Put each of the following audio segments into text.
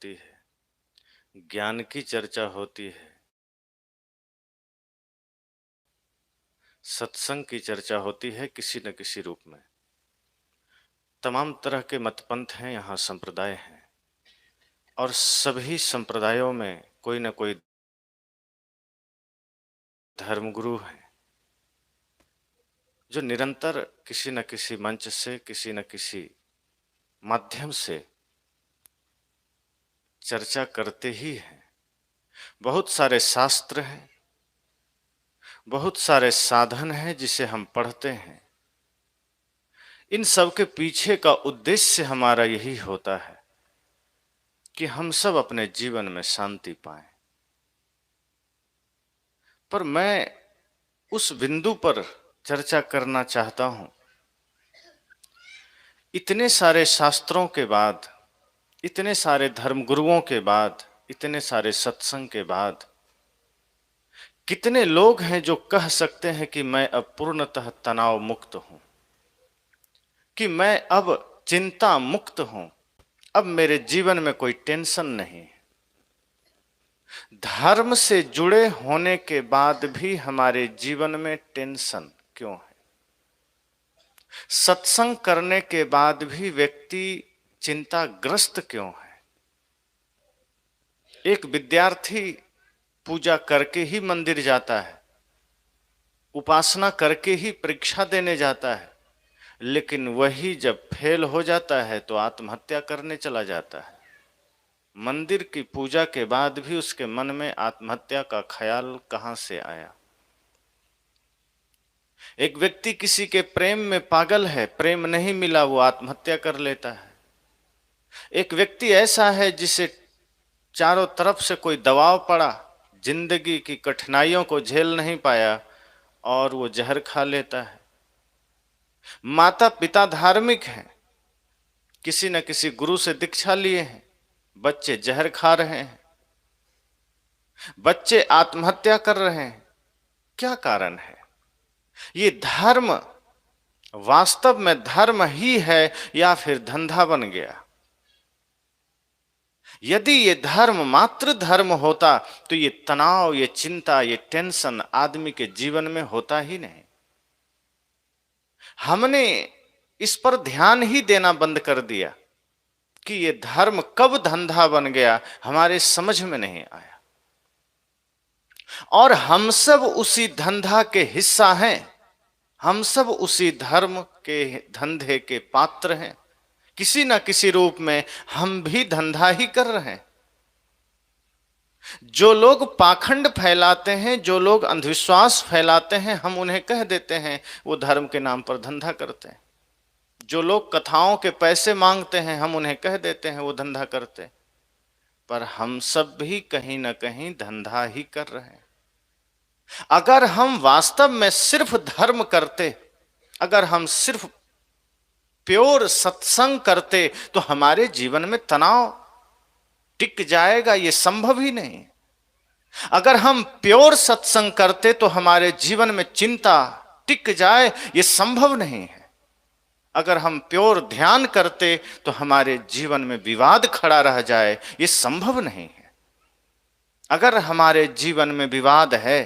होती है, ज्ञान की चर्चा होती है, सत्संग की चर्चा होती है किसी न किसी रूप में। तमाम तरह के मतपंथ हैं, यहाँ संप्रदाय हैं और सभी संप्रदायों में कोई न कोई धर्मगुरु हैं जो निरंतर किसी न किसी मंच से, किसी न किसी माध्यम से चर्चा करते ही हैं। बहुत सारे शास्त्र हैं, बहुत सारे साधन हैं जिसे हम पढ़ते हैं। इन सब के पीछे का उद्देश्य हमारा यही होता है कि हम सब अपने जीवन में शांति पाएं। पर मैं उस बिंदु पर चर्चा करना चाहता हूं। इतने सारे शास्त्रों के बाद, इतने सारे धर्मगुरुओं के बाद, इतने सारे सत्संग के बाद कितने लोग हैं जो कह सकते हैं कि मैं अब पूर्णतः तनाव मुक्त हूं, कि मैं अब चिंता मुक्त हूं, अब मेरे जीवन में कोई टेंशन नहीं। धर्म से जुड़े होने के बाद भी हमारे जीवन में टेंशन क्यों है? सत्संग करने के बाद भी व्यक्ति चिंताग्रस्त क्यों है? एक विद्यार्थी पूजा करके ही मंदिर जाता है, उपासना करके ही परीक्षा देने जाता है, लेकिन वही जब फेल हो जाता है तो आत्महत्या करने चला जाता है। मंदिर की पूजा के बाद भी उसके मन में आत्महत्या का ख्याल कहां से आया? एक व्यक्ति किसी के प्रेम में पागल है, प्रेम नहीं मिला, वो आत्महत्या कर लेता है। एक व्यक्ति ऐसा है जिसे चारों तरफ से कोई दबाव पड़ा, जिंदगी की कठिनाइयों को झेल नहीं पाया और वो जहर खा लेता है। माता पिता धार्मिक हैं, किसी न किसी गुरु से दीक्षा लिए हैं, बच्चे जहर खा रहे हैं, बच्चे आत्महत्या कर रहे हैं। क्या कारण है? ये धर्म वास्तव में धर्म ही है या फिर धंधा बन गया? यदि ये धर्म मात्र धर्म होता तो ये तनाव, ये चिंता, ये टेंशन आदमी के जीवन में होता ही नहीं। हमने इस पर ध्यान ही देना बंद कर दिया कि ये धर्म कब धंधा बन गया, हमारे समझ में नहीं आया। और हम सब उसी धंधा के हिस्सा हैं, हम सब उसी धर्म के धंधे के पात्र हैं। किसी ना किसी रूप में हम भी धंधा ही कर रहे हैं। जो लोग पाखंड फैलाते हैं, जो लोग अंधविश्वास फैलाते हैं, हम उन्हें कह देते हैं वो धर्म के नाम पर धंधा करते हैं। जो लोग कथाओं के पैसे मांगते हैं, हम उन्हें कह देते हैं वो धंधा करते हैं। पर हम सब भी कहीं ना कहीं धंधा ही कर रहे हैं। अगर हम वास्तव में सिर्फ धर्म करते, अगर हम सिर्फ प्योर सत्संग करते तो हमारे जीवन में तनाव टिक जाएगा? ये संभव ही नहीं। अगर हम प्योर सत्संग करते तो हमारे जीवन में चिंता टिक जाए, ये संभव नहीं है। अगर हम प्योर ध्यान करते तो हमारे जीवन में विवाद खड़ा रह जाए, ये संभव नहीं है। अगर हमारे जीवन में विवाद है,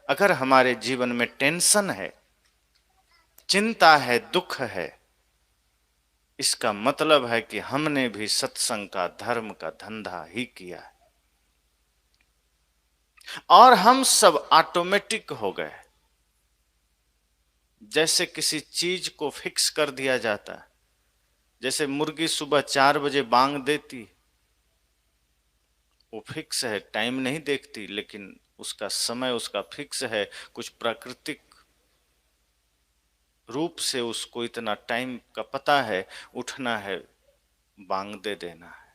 अगर हमारे जीवन में टेंशन है, चिंता है, दुख है, इसका मतलब है कि हमने भी सत्संग का, धर्म का धंधा ही किया है और हम सब ऑटोमेटिक हो गए। जैसे किसी चीज को फिक्स कर दिया जाता है, जैसे मुर्गी सुबह 4 बजे बांग देती, वो फिक्स है, टाइम नहीं देखती, लेकिन उसका समय उसका फिक्स है। कुछ प्राकृतिक रूप से उसको इतना टाइम का पता है, उठना है, बांग दे देना है।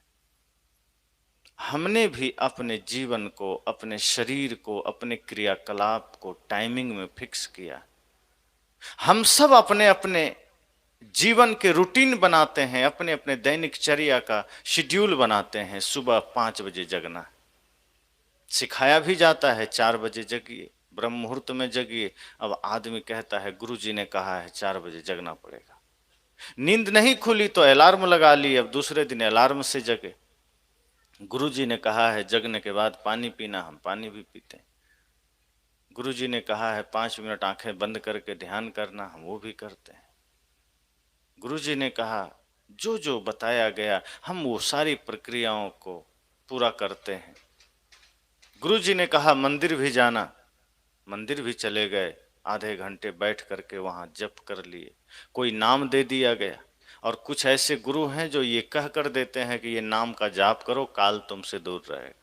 हमने भी अपने जीवन को, अपने शरीर को, अपने क्रियाकलाप को टाइमिंग में फिक्स किया। हम सब अपने अपने जीवन के रूटीन बनाते हैं, अपने अपने दैनिक चर्या का शेड्यूल बनाते हैं। सुबह 5 बजे जगना सिखाया भी जाता है, 4 बजे जगिए, ब्रह्म मुहूर्त में जगिए। अब आदमी कहता है गुरुजी ने कहा है 4 बजे जगना पड़ेगा। नींद नहीं खुली तो अलार्म लगा ली, अब दूसरे दिन अलार्म से जगे। गुरु जी ने कहा है जगने के बाद पानी पीना, हम पानी भी पीते हैं। गुरु जी ने कहा है 5 मिनट आंखें बंद करके ध्यान करना, हम वो भी करते हैं। गुरु जी ने कहा जो जो बताया गया हम वो सारी प्रक्रियाओं को पूरा करते हैं। गुरु जी ने कहा मंदिर भी जाना, मंदिर भी चले गए, आधे घंटे बैठ करके वहां जप कर लिए। कोई नाम दे दिया गया, और कुछ ऐसे गुरु हैं जो ये कह कर देते हैं कि ये नाम का जाप करो, काल तुमसे दूर रहेगा।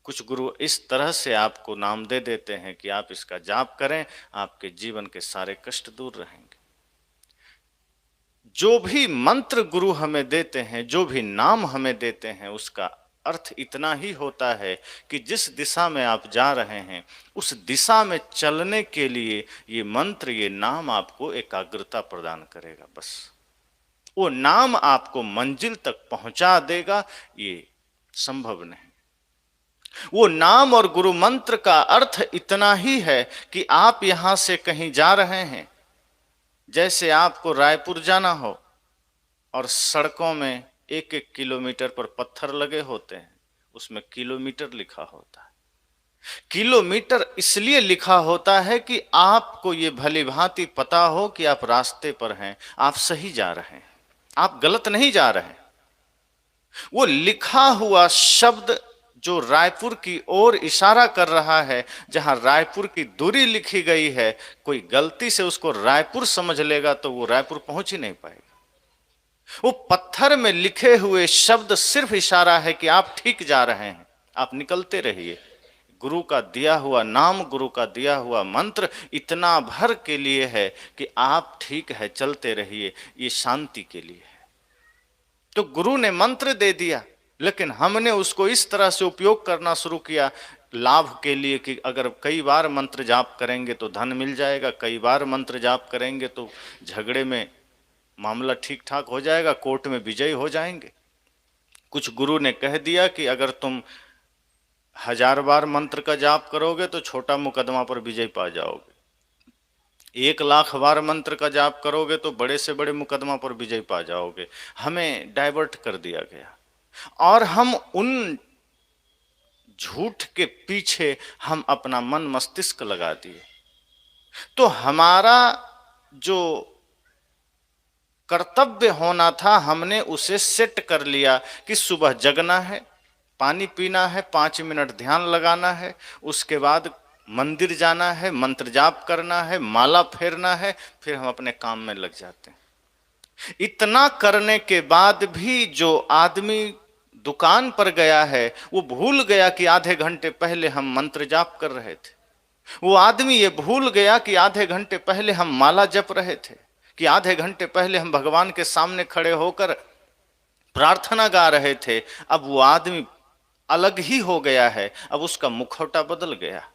कुछ गुरु इस तरह से आपको नाम दे देते हैं कि आप इसका जाप करें, आपके जीवन के सारे कष्ट दूर रहेंगे। जो भी मंत्र गुरु हमें देते हैं, जो भी नाम हमें देते हैं, उसका अर्थ इतना ही होता है कि जिस दिशा में आप जा रहे हैं उस दिशा में चलने के लिए ये मंत्र, ये नाम आपको एकाग्रता प्रदान करेगा। बस वो नाम आपको मंजिल तक पहुंचा देगा, ये संभव नहीं। वो नाम और गुरु मंत्र का अर्थ इतना ही है कि आप यहां से कहीं जा रहे हैं, जैसे आपको रायपुर जाना हो और सड़कों में 1-1 किलोमीटर पर पत्थर लगे होते हैं, उसमें किलोमीटर लिखा होता है। किलोमीटर इसलिए लिखा होता है कि आपको ये भली भांति पता हो कि आप रास्ते पर हैं, आप सही जा रहे हैं, आप गलत नहीं जा रहे हैं। वो लिखा हुआ शब्द जो रायपुर की ओर इशारा कर रहा है, जहां रायपुर की दूरी लिखी गई है, कोई गलती से उसको रायपुर समझ लेगा तो वो रायपुर पहुंच ही नहीं पाएगा। वो पत्थर में लिखे हुए शब्द सिर्फ इशारा है कि आप ठीक जा रहे हैं, आप निकलते रहिए। गुरु का दिया हुआ नाम, गुरु का दिया हुआ मंत्र इतना भर के लिए है कि आप ठीक है, चलते रहिए, ये शांति के लिए है। तो गुरु ने मंत्र दे दिया, लेकिन हमने उसको इस तरह से उपयोग करना शुरू किया लाभ के लिए कि अगर कई बार मंत्र जाप करेंगे तो धन मिल जाएगा, कई बार मंत्र जाप करेंगे तो झगड़े में मामला ठीक ठाक हो जाएगा, कोर्ट में विजयी हो जाएंगे। कुछ गुरु ने कह दिया कि अगर तुम 1000 बार मंत्र का जाप करोगे तो छोटा मुकदमा पर विजय पा जाओगे, 1,00,000 बार मंत्र का जाप करोगे तो बड़े से बड़े मुकदमा पर विजय पा जाओगे। हमें डाइवर्ट कर दिया गया और हम उन झूठ के पीछे हम अपना मन मस्तिष्क लगा दिए। तो हमारा जो कर्तव्य होना था हमने उसे सेट कर लिया कि सुबह जगना है, पानी पीना है, 5 मिनट ध्यान लगाना है, उसके बाद मंदिर जाना है, मंत्र जाप करना है, माला फेरना है, फिर हम अपने काम में लग जाते हैं। इतना करने के बाद भी जो आदमी दुकान पर गया है वो भूल गया कि आधे घंटे पहले हम मंत्र जाप कर रहे थे। वो आदमी ये भूल गया कि आधे घंटे पहले हम माला जप रहे थे, कि आधे घंटे पहले हम भगवान के सामने खड़े होकर प्रार्थना गा रहे थे। अब वो आदमी अलग ही हो गया है, अब उसका मुखौटा बदल गया।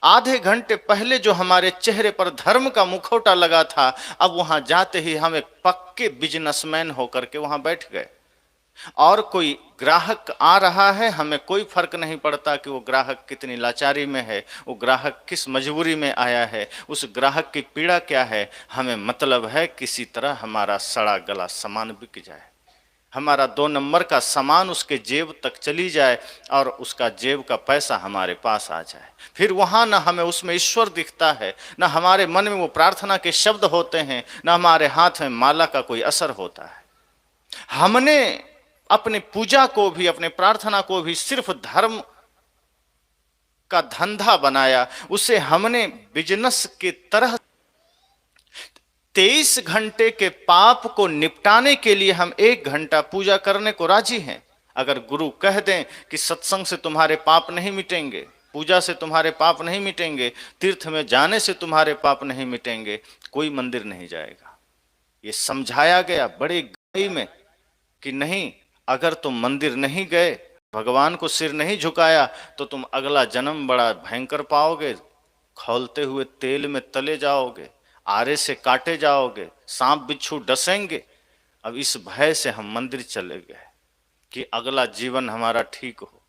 आधे घंटे पहले जो हमारे चेहरे पर धर्म का मुखौटा लगा था, अब वहां जाते ही हम एक पक्के बिजनेसमैन होकर के वहां बैठ गए। और कोई ग्राहक आ रहा है, हमें कोई फर्क नहीं पड़ता कि वो ग्राहक कितनी लाचारी में है, वो ग्राहक किस मजबूरी में आया है, उस ग्राहक की पीड़ा क्या है। हमें मतलब है किसी तरह हमारा सड़ा गला सामान बिक जाए, हमारा 2 नंबर का सामान उसके जेब तक चली जाए और उसका जेब का पैसा हमारे पास आ जाए। फिर वहां ना हमें उसमें ईश्वर दिखता है, ना हमारे मन में वो प्रार्थना के शब्द होते हैं, ना हमारे हाथ में माला का कोई असर होता है। हमने अपनी पूजा को भी, अपने प्रार्थना को भी सिर्फ धर्म का धंधा बनाया, उसे हमने बिजनेस की तरह। 23 घंटे के पाप को निपटाने के लिए हम 1 घंटा पूजा करने को राजी हैं। अगर गुरु कह दें कि सत्संग से तुम्हारे पाप नहीं मिटेंगे, पूजा से तुम्हारे पाप नहीं मिटेंगे, तीर्थ में जाने से तुम्हारे पाप नहीं मिटेंगे, कोई मंदिर नहीं जाएगा। ये समझाया गया बड़े गहराई में कि नहीं, अगर तुम मंदिर नहीं गए, भगवान को सिर नहीं झुकाया, तो तुम अगला जन्म बड़ा भयंकर पाओगे, खौलते हुए तेल में तले जाओगे, आरे से काटे जाओगे, सांप बिच्छू डसेंगे। अब इस भय से हम मंदिर चले गए कि अगला जीवन हमारा ठीक हो।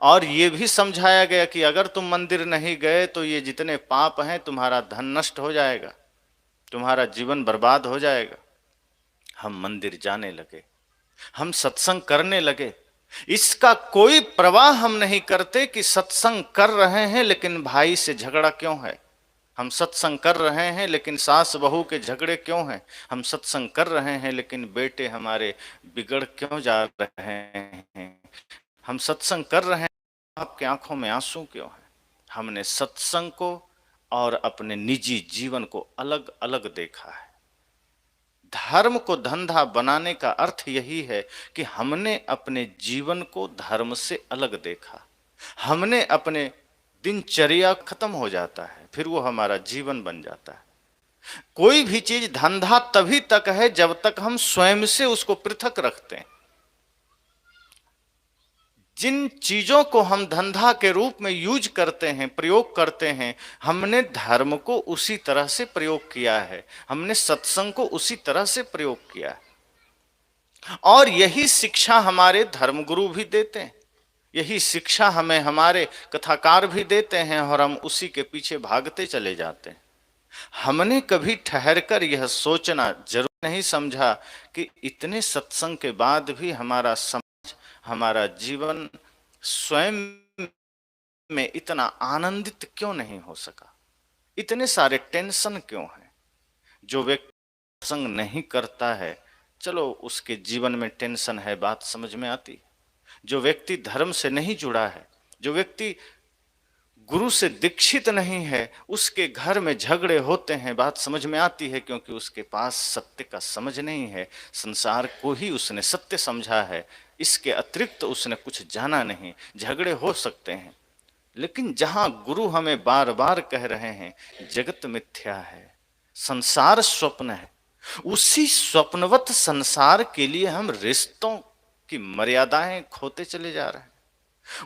और ये भी समझाया गया कि अगर तुम मंदिर नहीं गए तो ये जितने पाप हैं, तुम्हारा धन नष्ट हो जाएगा, तुम्हारा जीवन बर्बाद हो जाएगा। हम मंदिर जाने लगे, हम सत्संग करने लगे, इसका कोई प्रवाह हम नहीं करते कि सत्संग कर रहे हैं लेकिन भाई से झगड़ा क्यों है, हम सत्संग कर रहे हैं लेकिन सास बहू के झगड़े क्यों हैं, हम सत्संग कर रहे हैं लेकिन बेटे हमारे बिगड़ क्यों जा रहे हैं, हम सत्संग कर रहे हैं आपकी आंखों में आंसू क्यों है। हमने सत्संग को और अपने निजी जीवन को अलग अलग देखा है। धर्म को धंधा बनाने का अर्थ यही है कि हमने अपने जीवन को धर्म से अलग देखा। हमने अपने दिनचर्या खत्म हो जाता है, फिर वो हमारा जीवन बन जाता है। कोई भी चीज धंधा तभी तक है जब तक हम स्वयं से उसको पृथक रखते हैं। जिन चीजों को हम धंधा के रूप में यूज करते हैं, प्रयोग करते हैं, हमने धर्म को उसी तरह से प्रयोग किया है, हमने सत्संग को उसी तरह से प्रयोग किया है। और यही शिक्षा हमारे धर्मगुरु भी देते हैं, यही शिक्षा हमें हमारे कथाकार भी देते हैं, और हम उसी के पीछे भागते चले जाते हैं। हमने कभी ठहरकर यह सोचना जरूर नहीं समझा कि इतने सत्संग के बाद भी हमारा समाज, हमारा जीवन स्वयं में इतना आनंदित क्यों नहीं हो सका, इतने सारे टेंशन क्यों हैं। जो व्यक्ति सत्संग नहीं करता है, चलो उसके जीवन में टेंशन है, बात समझ में आती। जो व्यक्ति धर्म से नहीं जुड़ा है, जो व्यक्ति गुरु से दीक्षित नहीं है, उसके घर में झगड़े होते हैं, बात समझ में आती है, क्योंकि उसके पास सत्य का समझ नहीं है। संसार को ही उसने सत्य समझा है, इसके अतिरिक्त उसने कुछ जाना नहीं। झगड़े हो सकते हैं, लेकिन जहां गुरु हमें बार बार कह रहे हैं जगत मिथ्या है, संसार स्वप्न है, उसी स्वप्नवत संसार के लिए हम रिश्तों की मर्यादाएं खोते चले जा रहे हैं।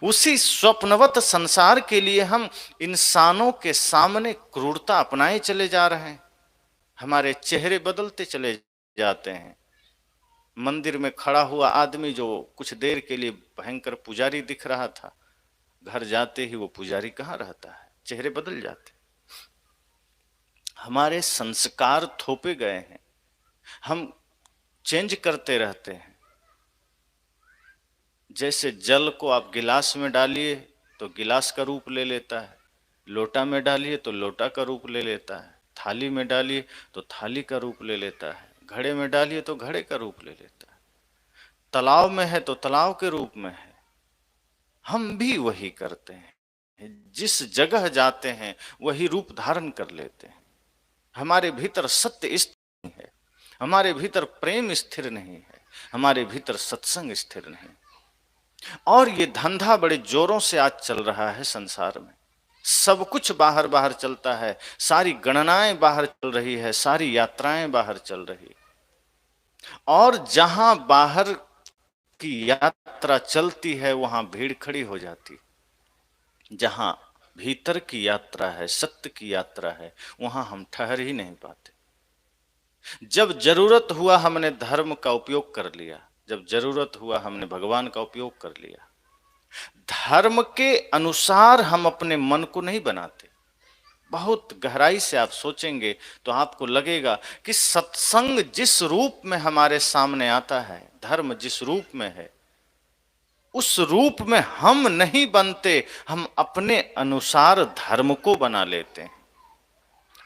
उसी स्वप्नवत संसार के लिए हम इंसानों के सामने क्रूरता अपनाए चले जा रहे हैं। हमारे चेहरे बदलते चले जाते हैं। मंदिर में खड़ा हुआ आदमी जो कुछ देर के लिए भयंकर पुजारी दिख रहा था, घर जाते ही वो पुजारी कहाँ रहता है, चेहरे बदल जाते। हमारे संस्कार थोपे गए हैं, हम चेंज करते रहते हैं। जैसे जल को आप गिलास में डालिए तो गिलास का रूप ले लेता है, लोटा में डालिए तो लोटा का रूप ले लेता है, थाली में डालिए तो थाली का रूप ले लेता है, घड़े में डालिए तो घड़े का रूप ले लेता है, तालाब में है तो तालाब के रूप में है। हम भी वही करते हैं, जिस जगह जाते हैं वही रूप धारण कर लेते हैं। हमारे भीतर सत्य स्थिर नहीं है, हमारे भीतर प्रेम स्थिर नहीं है, हमारे भीतर सत्संग स्थिर नहीं। और ये धंधा बड़े जोरों से आज चल रहा है संसार में। सब कुछ बाहर बाहर चलता है, सारी गणनाएं बाहर चल रही है, सारी यात्राएं बाहर चल रही है। और जहां बाहर की यात्रा चलती है वहां भीड़ खड़ी हो जाती। जहां भीतर की यात्रा है, सत्य की यात्रा है, वहां हम ठहर ही नहीं पाते। जब जरूरत हुआ हमने धर्म का उपयोग कर लिया, जब जरूरत हुआ हमने भगवान का उपयोग कर लिया। धर्म के अनुसार हम अपने मन को नहीं बनाते। बहुत गहराई से आप सोचेंगे तो आपको लगेगा कि सत्संग जिस रूप में हमारे सामने आता है, धर्म जिस रूप में है, उस रूप में हम नहीं बनते, हम अपने अनुसार धर्म को बना लेते हैं।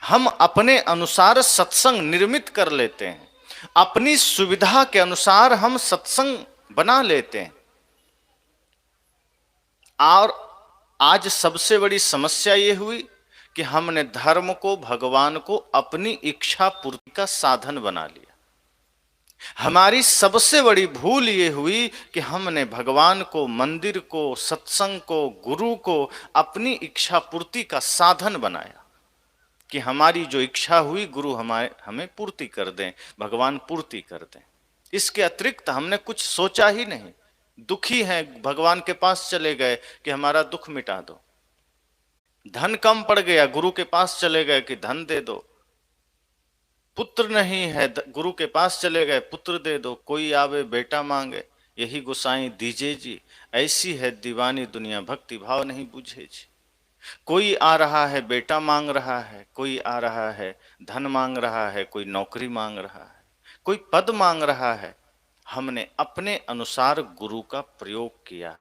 हम अपने अनुसार सत्संग निर्मित कर लेते हैं, अपनी सुविधा के अनुसार हम सत्संग बना लेते हैं। और आज सबसे बड़ी समस्या ये हुई कि हमने धर्म को, भगवान को अपनी इच्छा पूर्ति का साधन बना लिया। हमारी सबसे बड़ी भूल ये हुई कि हमने भगवान को, मंदिर को, सत्संग को, गुरु को अपनी इच्छा पूर्ति का साधन बनाया कि हमारी जो इच्छा हुई गुरु हमें पूर्ति कर दें, भगवान पूर्ति कर दें। इसके अतिरिक्त हमने कुछ सोचा ही नहीं। दुखी हैं, भगवान के पास चले गए कि हमारा दुख मिटा दो। धन कम पड़ गया, गुरु के पास चले गए कि धन दे दो। पुत्र नहीं है, गुरु के पास चले गए, पुत्र दे दो। कोई आवे बेटा मांगे, यही गोसाई दीजे जी। ऐसी है दीवानी दुनिया, भक्ति भाव नहीं बुझे जी। कोई आ रहा है बेटा मांग रहा है, कोई आ रहा है धन मांग रहा है, कोई नौकरी मांग रहा है, कोई पद मांग रहा है। हमने अपने अनुसार गुरु का प्रयोग किया,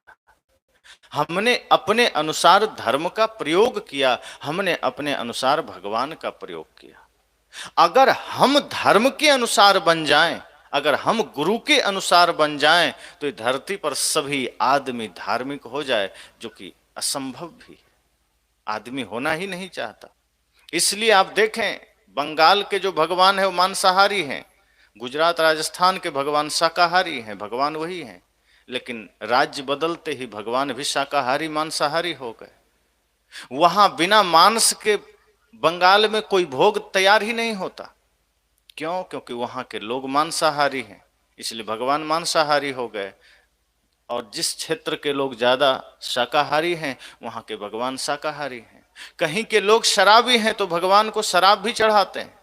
हमने अपने अनुसार धर्म का प्रयोग किया, हमने अपने अनुसार भगवान का प्रयोग किया। अगर हम धर्म के अनुसार बन जाएं, अगर हम गुरु के अनुसार बन जाएं, तो इस धरती पर सभी आदमी धार्मिक हो जाए, जो कि असंभव भी है, आदमी होना ही नहीं चाहता। इसलिए आप देखें, बंगाल के जो भगवान है वो मांसाहारी हैं, गुजरात राजस्थान के भगवान शाकाहारी हैं, भगवान वही हैं, लेकिन राज्य बदलते ही भगवान भी शाकाहारी मांसाहारी हो गए। वहां बिना मांस के बंगाल में कोई भोग तैयार ही नहीं होता। क्यों? क्योंकि वहां के लोग मांसाहारी हैं, इसलिए भगवान मांसाहारी हो गए। और जिस क्षेत्र के लोग ज्यादा शाकाहारी हैं, वहां के भगवान शाकाहारी हैं। कहीं के लोग शराबी हैं तो भगवान को शराब भी चढ़ाते हैं,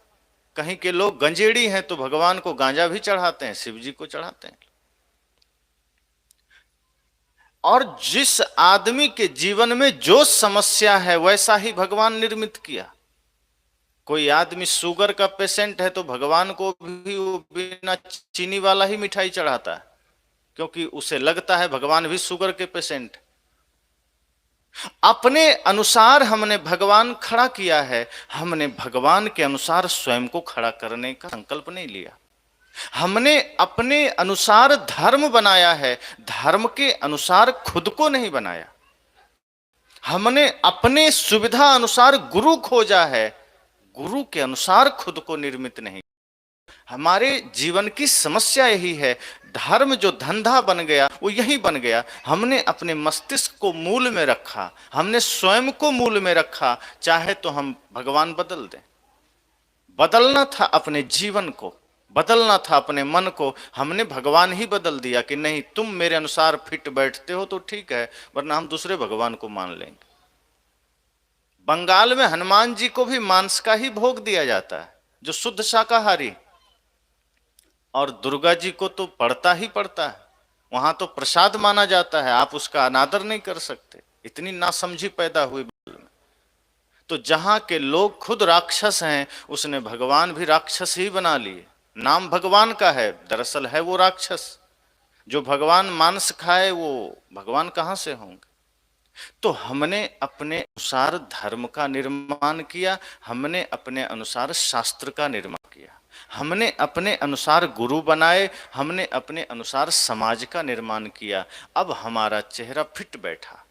कहीं के लोग गंजेड़ी हैं तो भगवान को गांजा भी चढ़ाते हैं, शिव जी को चढ़ाते हैं। और जिस आदमी के जीवन में जो समस्या है वैसा ही भगवान निर्मित किया। कोई आदमी शुगर का पेशेंट है तो भगवान को भी वो बिना चीनी वाला ही मिठाई चढ़ाता है, क्योंकि उसे लगता है भगवान भी शुगर के पेशेंट। अपने अनुसार हमने भगवान खड़ा किया है, हमने भगवान के अनुसार स्वयं को खड़ा करने का संकल्प नहीं लिया। हमने अपने अनुसार धर्म बनाया है, धर्म के अनुसार खुद को नहीं बनाया। हमने अपने सुविधा अनुसार गुरु खोजा है, गुरु के अनुसार खुद को निर्मित नहीं। हमारे जीवन की समस्या यही है, धर्म जो धंधा बन गया वो यही बन गया। हमने अपने मस्तिष्क को मूल में रखा, हमने स्वयं को मूल में रखा। चाहे तो हम भगवान बदल दें, बदलना था अपने जीवन को, बदलना था अपने मन को, हमने भगवान ही बदल दिया कि नहीं तुम मेरे अनुसार फिट बैठते हो तो ठीक है, वरना हम दूसरे भगवान को मान लेंगे। बंगाल में हनुमान जी को भी मांस का ही भोग दिया जाता है, जो शुद्ध शाकाहारी, और दुर्गा जी को तो पड़ता ही पड़ता है, वहां तो प्रसाद माना जाता है, आप उसका अनादर नहीं कर सकते। इतनी नासमझी पैदा हुई। तो जहां के लोग खुद राक्षस हैं, उसने भगवान भी राक्षस ही बना लिए। नाम भगवान का है, दरअसल है वो राक्षस। जो भगवान मांस खाए वो भगवान कहां से होंगे? तो हमने अपने अनुसार धर्म का निर्माण किया, हमने अपने अनुसार शास्त्र का निर्माण किया, हमने अपने अनुसार गुरु बनाए, हमने अपने अनुसार समाज का निर्माण किया। अब हमारा चेहरा फिट बैठा।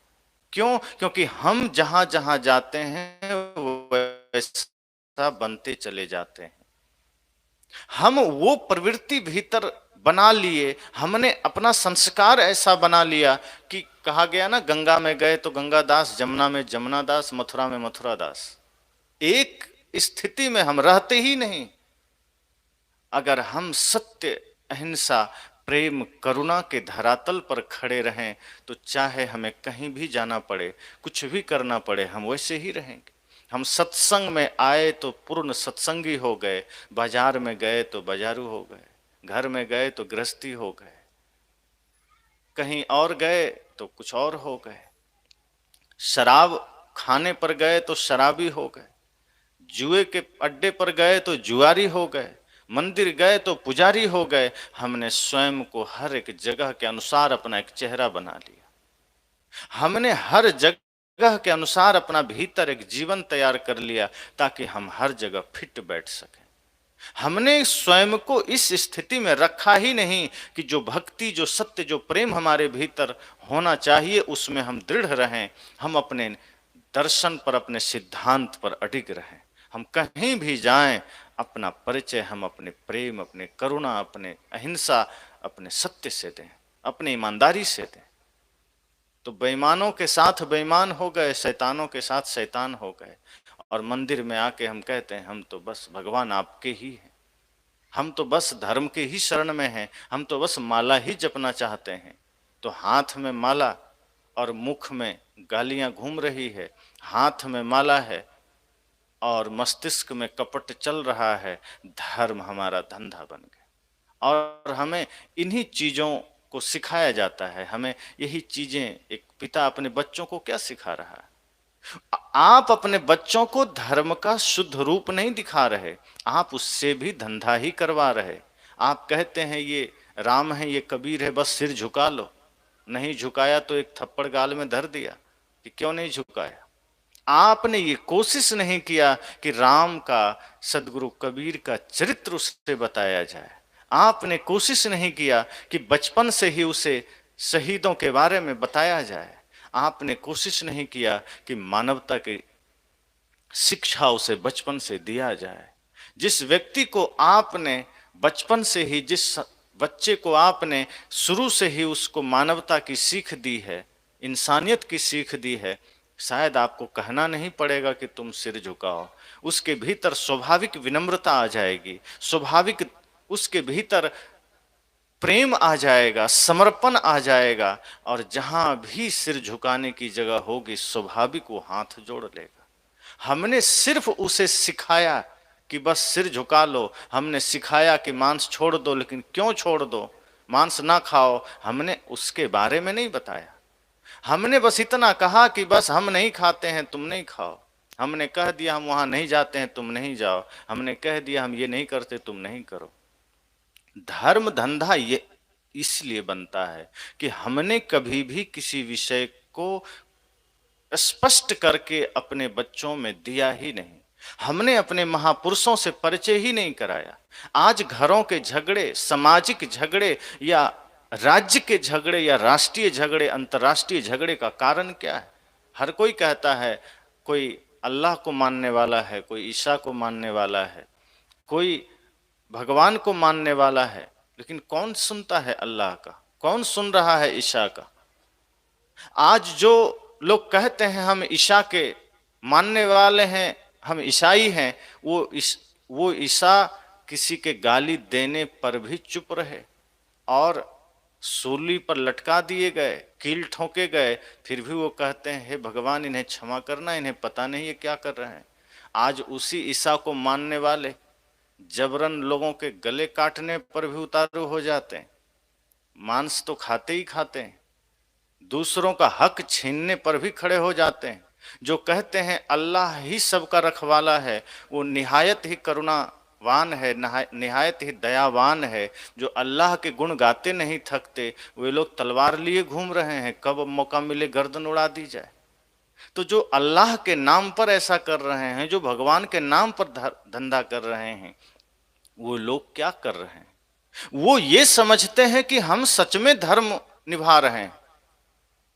क्यों? क्योंकि हम जहां जहां जाते हैं वैसा बनते चले जाते हैं। हम वो प्रवृत्ति भीतर बना लिए, हमने अपना संस्कार ऐसा बना लिया कि कहा गया ना, गंगा में गए तो गंगा दास, जमुना में जमुना दास, मथुरा में मथुरा दास। एक स्थिति में हम रहते ही नहीं। अगर हम सत्य, अहिंसा, प्रेम, करुणा के धरातल पर खड़े रहें तो चाहे हमें कहीं भी जाना पड़े, कुछ भी करना पड़े, हम वैसे ही रहेंगे। हम सत्संग में आए तो पूर्ण सत्संगी हो गए, बाजार में गए तो बाजारू हो गए, घर में गए तो गृहस्थी हो गए, कहीं और गए तो कुछ और हो गए, शराब खाने पर गए तो शराबी हो गए, जुए के अड्डे पर गए तो जुआरी हो गए, मंदिर गए तो पुजारी हो गए। हमने स्वयं को हर एक जगह के अनुसार अपना एक चेहरा बना लिया। हमने हर जगह के अनुसार अपना भीतर एक जीवन तैयार कर लिया ताकि हम हर जगह फिट बैठ सकें। हमने स्वयं को इस स्थिति में रखा ही नहीं कि जो भक्ति, जो सत्य, जो प्रेम हमारे भीतर होना चाहिए उसमें हम दृढ़ रहें, हम अपने दर्शन पर, अपने सिद्धांत पर अडिग रहें। हम कहीं भी जाएं, अपना परिचय हम अपने प्रेम, अपने करुणा, अपने अहिंसा, अपने सत्य से दें, अपनी ईमानदारी से दें। तो बेईमानों के साथ बेईमान हो गए, शैतानों के साथ शैतान हो गए, और मंदिर में आके हम कहते हैं हम तो बस भगवान आपके ही हैं, हम तो बस धर्म के ही शरण में हैं, हम तो बस माला ही जपना चाहते हैं। तो हाथ में माला और मुख में गालियां घूम रही है, हाथ में माला है और मस्तिष्क में कपट चल रहा है। धर्म हमारा धंधा बन गया और हमें इन्हीं चीजों को सिखाया जाता है। हमें यही चीजें, एक पिता अपने बच्चों को क्या सिखा रहा है? आप अपने बच्चों को धर्म का शुद्ध रूप नहीं दिखा रहे, आप उससे भी धंधा ही करवा रहे। आप कहते हैं ये राम है ये कबीर है, बस सिर झुका लो। नहीं झुकाया तो एक थप्पड़ गाल में धर दिया कि क्यों नहीं झुकाया। आपने ये कोशिश नहीं किया कि राम का, सदगुरु कबीर का चरित्र उससे बताया जाए। आपने कोशिश नहीं किया कि बचपन से ही उसे शहीदों के बारे में बताया जाए। आपने कोशिश नहीं किया कि मानवता की शिक्षा उसे बचपन से दिया जाए। जिस व्यक्ति को आपने बचपन से ही, जिस बच्चे को आपने शुरू से ही उसको मानवता की सीख दी है, इंसानियत की सीख दी है, शायद आपको कहना नहीं पड़ेगा कि तुम सिर झुकाओ। उसके भीतर स्वाभाविक विनम्रता आ जाएगी, स्वाभाविक उसके भीतर प्रेम आ जाएगा, समर्पण आ जाएगा, और जहां भी सिर झुकाने की जगह होगी स्वाभाविक वो हाथ जोड़ लेगा। हमने सिर्फ उसे सिखाया कि बस सिर झुका लो, हमने सिखाया कि मांस छोड़ दो, लेकिन क्यों छोड़ दो, मांस ना खाओ, हमने उसके बारे में नहीं बताया। हमने बस इतना कहा कि बस हम नहीं खाते हैं तुम नहीं खाओ, हमने कह दिया हम वहां नहीं जाते हैं तुम नहीं जाओ, हमने कह दिया हम ये नहीं करते तुम नहीं करो। धर्म धंधा ये इसलिए बनता है कि हमने कभी भी किसी विषय को स्पष्ट करके अपने बच्चों में दिया ही नहीं, हमने अपने महापुरुषों से परिचय ही नहीं कराया। आज घरों के झगड़े, सामाजिक झगड़े, या राज्य के झगड़े, या राष्ट्रीय झगड़े, अंतर्राष्ट्रीय झगड़े का कारण क्या है? हर कोई कहता है, कोई अल्लाह को मानने वाला है, कोई ईसा को मानने वाला है, कोई भगवान को मानने वाला है, लेकिन कौन सुनता है अल्लाह का, कौन सुन रहा है ईसा का? आज जो लोग कहते हैं हम ईसा के मानने वाले हैं, हम ईसाई हैं, वो ईसा किसी के गाली देने पर भी चुप रहे और सूली पर लटका दिए गए, कील ठोके गए, फिर भी वो कहते हैं हे भगवान इन्हें क्षमा करना, इन्हें पता नहीं ये क्या कर रहे हैं। आज उसी ईसा को मानने वाले जबरन लोगों के गले काटने पर भी उतारू हो जाते हैं, मांस तो खाते ही खाते हैं, दूसरों का हक छीनने पर भी खड़े हो जाते हैं। जो कहते हैं अल्लाह ही सबका रखवाला है, वो निहायत ही करुणावान है, निहायत ही दयावान है। जो अल्लाह के गुण गाते नहीं थकते, वे लोग तलवार लिए घूम रहे हैं, कब मौका मिले गर्दन उड़ा दी जाए। तो जो अल्लाह के नाम पर ऐसा कर रहे हैं, जो भगवान के नाम पर धंधा कर रहे हैं, वो लोग क्या कर रहे हैं? वो ये समझते हैं कि हम सच में धर्म निभा रहे हैं,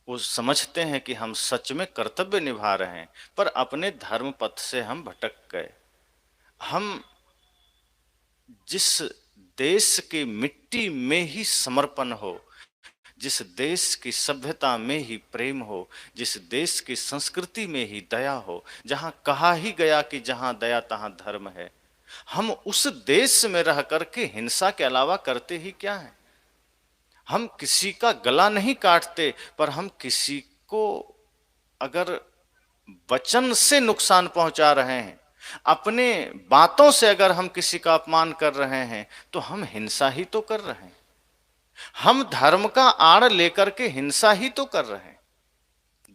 वो समझते हैं कि हम सच में कर्तव्य निभा रहे हैं, पर अपने धर्म पथ से हम भटक गए। हम जिस देश की मिट्टी में ही समर्पण हो, जिस देश की सभ्यता में ही प्रेम हो, जिस देश की संस्कृति में ही दया हो, जहां कहा ही गया कि जहां दया तहां धर्म है, हम उस देश में रह करके हिंसा के अलावा करते ही क्या है? हम किसी का गला नहीं काटते, पर हम किसी को अगर वचन से नुकसान पहुंचा रहे हैं, अपने बातों से अगर हम किसी का अपमान कर रहे हैं, तो हम हिंसा ही तो कर रहे हैं। हम धर्म का आड़ लेकर के हिंसा ही तो कर रहे हैं।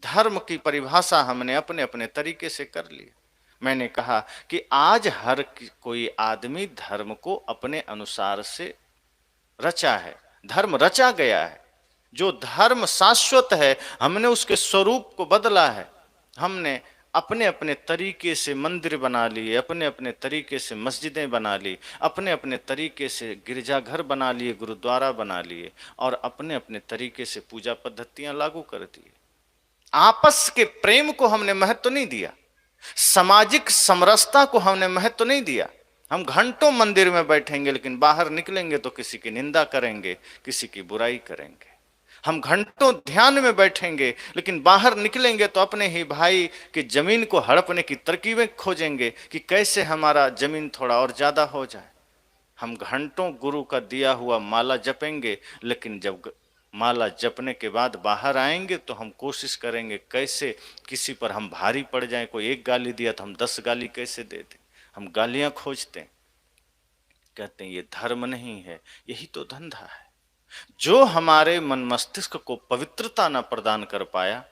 धर्म की परिभाषा हमने अपने अपने तरीके से कर ली। मैंने कहा कि आज हर कोई आदमी धर्म को अपने अनुसार से रचा है, धर्म रचा गया है। जो धर्म शाश्वत है, हमने उसके स्वरूप को बदला है। हमने अपने अपने तरीके से मंदिर बना लिए, अपने अपने तरीके से मस्जिदें बना ली, अपने अपने तरीके से गिरजाघर बना लिए, गुरुद्वारा बना लिए, और अपने अपने तरीके से पूजा पद्धतियां लागू कर दी। आपस के प्रेम को हमने महत्व नहीं दिया, सामाजिक समरसता को हमने महत्व नहीं दिया। हम घंटों मंदिर में बैठेंगे, लेकिन बाहर निकलेंगे तो किसी की निंदा करेंगे, किसी की बुराई करेंगे। हम घंटों ध्यान में बैठेंगे, लेकिन बाहर निकलेंगे तो अपने ही भाई की जमीन को हड़पने की तरकीबें खोजेंगे कि कैसे हमारा जमीन थोड़ा और ज्यादा हो जाए। हम घंटों गुरु का दिया हुआ माला जपेंगे, लेकिन जब माला जपने के बाद बाहर आएंगे तो हम कोशिश करेंगे कैसे किसी पर हम भारी पड़ जाएं। कोई एक गाली दिया तो हम 10 गाली कैसे दे दें, हम गालियां खोजते हैं। कहते हैं ये धर्म नहीं है, यही तो धंधा है। जो हमारे मन मस्तिष्क को पवित्रता न प्रदान कर पाया,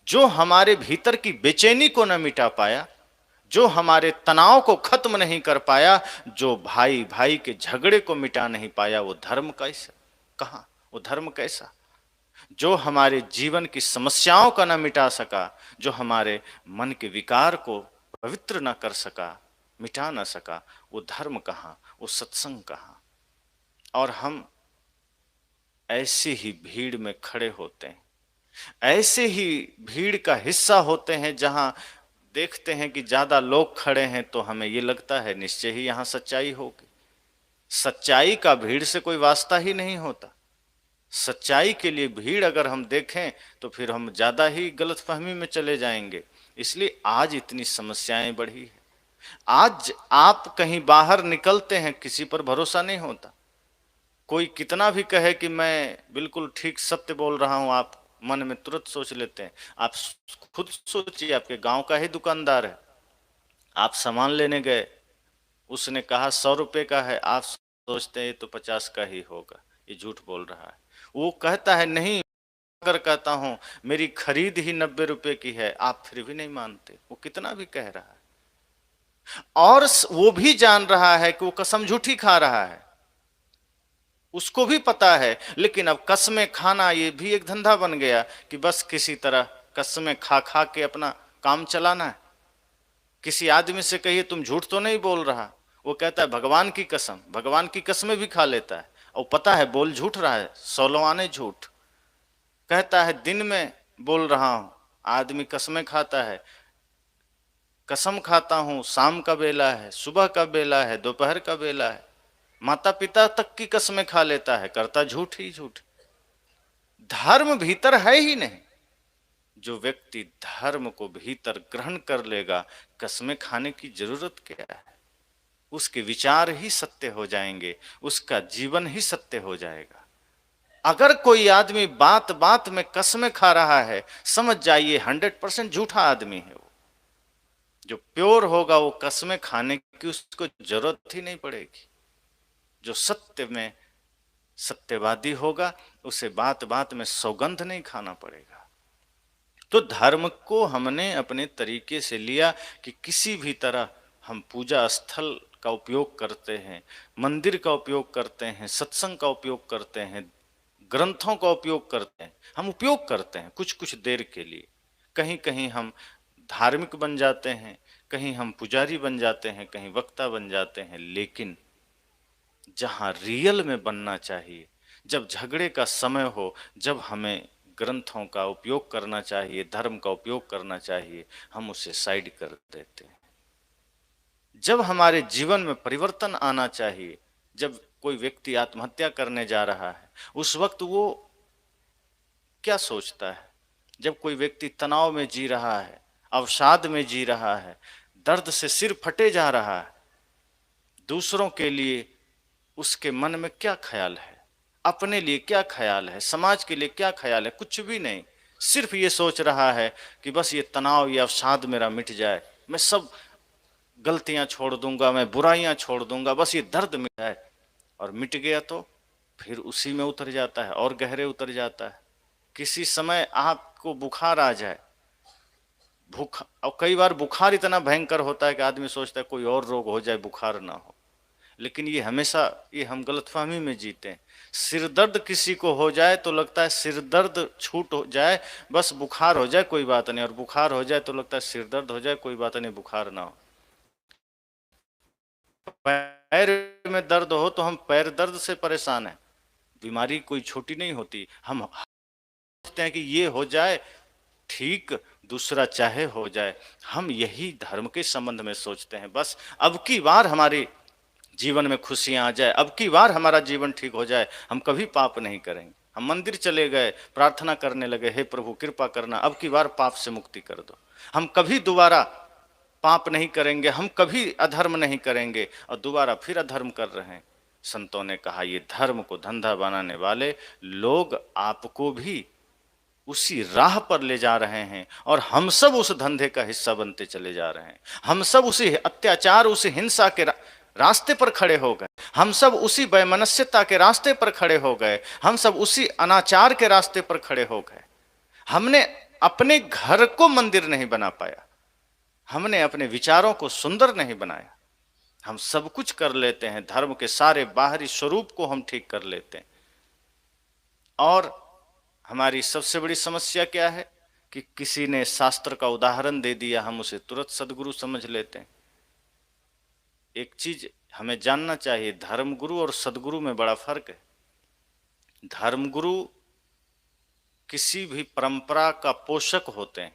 जो हमारे भीतर की बेचैनी को न मिटा पाया, जो हमारे तनाव को खत्म नहीं कर पाया, जो भाई भाई के झगड़े को मिटा नहीं पाया, वो धर्म कैसा? कहाँ? वो धर्म कैसा? जो हमारे जीवन की समस्याओं का ना मिटा सका, जो हमारे मन के विकार को पवित्र ना कर सका, मिटा ना सका, वो धर्म कहाँ? वो सत्संग कहाँ? और हम ऐसी ही भीड़ में खड़े होते हैं, ऐसे ही भीड़ का हिस्सा होते हैं, जहां देखते हैं कि ज्यादा लोग खड़े हैं तो हमें ये लगता है निश्चय ही यहां सच्चाई होगी। सच्चाई का भीड़ से कोई वास्ता ही नहीं होता। सच्चाई के लिए भीड़ अगर हम देखें तो फिर हम ज्यादा ही गलतफहमी में चले जाएंगे। इसलिए आज इतनी समस्याएं बढ़ी है। आज आप कहीं बाहर निकलते हैं, किसी पर भरोसा नहीं होता। कोई कितना भी कहे कि मैं बिल्कुल ठीक सत्य बोल रहा हूं, आप मन में तुरंत सोच लेते हैं। आप खुद सोचिए, आपके गांव का ही दुकानदार है, आप सामान लेने गए, उसने कहा 100 रुपए का है, आप सोचते हैं तो 50 का ही होगा, ये झूठ बोल रहा है। वो कहता है नहीं, अगर कहता हूं मेरी खरीद ही 90 रुपए की है, आप फिर भी नहीं मानते। वो कितना भी कह रहा है, और वो भी जान रहा है कि वो कसम झूठी खा रहा है, उसको भी पता है। लेकिन अब कस्में खाना ये भी एक धंधा बन गया कि बस किसी तरह कस्में खा खा के अपना काम चलाना है। किसी आदमी से कहिए तुम झूठ तो नहीं बोल रहा, वो कहता है भगवान की कसम, भगवान की कसमें भी खा लेता है, और पता है बोल झूठ रहा है, सोलवाने झूठ। कहता है दिन में बोल रहा हूं, आदमी कसमें खाता है, कसम खाता हूं शाम का बेला है, सुबह का बेला है, दोपहर का बेला है, माता पिता तक की कसमें खा लेता है, करता झूठ ही झूठ। धर्म भीतर है ही नहीं। जो व्यक्ति धर्म को भीतर ग्रहण कर लेगा, कसमें खाने की जरूरत क्या है? उसके विचार ही सत्य हो जाएंगे, उसका जीवन ही सत्य हो जाएगा। अगर कोई आदमी बात बात में कसमें खा रहा है, समझ जाइए 100% झूठा आदमी है वो। जो प्योर होगा वो कसमें खाने की उसको जरूरत ही नहीं पड़ेगी। जो सत्य में सत्यवादी होगा, उसे बात बात में सौगंध नहीं खाना पड़ेगा। तो धर्म को हमने अपने तरीके से लिया कि किसी भी तरह हम पूजा स्थल का उपयोग करते हैं, मंदिर का उपयोग करते हैं, सत्संग का उपयोग करते हैं, ग्रंथों का उपयोग करते हैं। हम उपयोग करते हैं कुछ कुछ देर के लिए। कहीं कहीं हम धार्मिक बन जाते हैं, कहीं हम पुजारी बन जाते हैं, कहीं वक्ता बन जाते हैं। लेकिन जहां रियल में बनना चाहिए, जब झगड़े का समय हो, जब हमें ग्रंथों का उपयोग करना चाहिए, धर्म का उपयोग करना चाहिए, हम उसे साइड कर देते हैं। जब हमारे जीवन में परिवर्तन आना चाहिए, जब कोई व्यक्ति आत्महत्या करने जा रहा है, उस वक्त वो क्या सोचता है? जब कोई व्यक्ति तनाव में जी रहा है, अवसाद में जी रहा है, दर्द से सिर फटे जा रहा है, दूसरों के लिए उसके मन में क्या ख्याल है? अपने लिए क्या ख्याल है? समाज के लिए क्या ख्याल है? कुछ भी नहीं। सिर्फ ये सोच रहा है कि बस ये तनाव, ये अवसाद मेरा मिट जाए, मैं सब गलतियां छोड़ दूंगा, मैं बुराइयां छोड़ दूंगा, बस ये दर्द मिट जाए। और मिट गया तो फिर उसी में उतर जाता है और गहरे उतर जाता है। किसी समय आपको बुखार आ जाए, और कई बार बुखार इतना भयंकर होता है कि आदमी सोचता है कोई और रोग हो जाए, बुखार ना हो। लेकिन ये हमेशा, ये हम गलतफहमी में जीते हैं। सिर दर्द किसी को हो जाए तो लगता है सिर दर्द छूट हो जाए, बस बुखार हो जाए कोई बात नहीं, और बुखार हो जाए तो लगता है सिर दर्द हो जाए कोई बात नहीं, बुखार ना हो। पैर में दर्द हो तो हम पैर दर्द से परेशान हैं। बीमारी कोई छोटी नहीं होती। हम सोचते हैं कि ये हो जाए ठीक, दूसरा चाहे हो जाए। हम यही धर्म के संबंध में सोचते हैं, बस अब की बार हमारे जीवन में खुशियां आ जाए, अब की बार हमारा जीवन ठीक हो जाए, हम कभी पाप नहीं करेंगे। हम मंदिर चले गए, प्रार्थना करने लगे, हे प्रभु कृपा करना, अब की बार पाप से मुक्ति कर दो। हम कभी दोबारा पाप नहीं करेंगे, हम कभी अधर्म नहीं करेंगे, और दोबारा फिर अधर्म कर रहे हैं। संतों ने कहा ये धर्म को धंधा बनाने वाले लोग आपको भी उसी राह पर ले जा रहे हैं, और हम सब उस धंधे का हिस्सा बनते चले जा रहे हैं। हम सब उसी अत्याचार, उसी हिंसा के रास्ते पर खड़े हो गए, हम सब उसी वैमनस्यता के रास्ते पर खड़े हो गए, हम सब उसी अनाचार के रास्ते पर खड़े हो गए। हमने अपने घर को मंदिर नहीं बना पाया, हमने अपने विचारों को सुंदर नहीं बनाया। हम सब कुछ कर लेते हैं, धर्म के सारे बाहरी स्वरूप को हम ठीक कर लेते हैं, और हमारी सबसे बड़ी समस्या क्या है कि किसी ने शास्त्र का उदाहरण दे दिया, हम उसे तुरंत सदगुरु समझ लेते हैं। एक चीज हमें जानना चाहिए, धर्मगुरु और सदगुरु में बड़ा फर्क है। धर्मगुरु किसी भी परंपरा का पोषक होते हैं,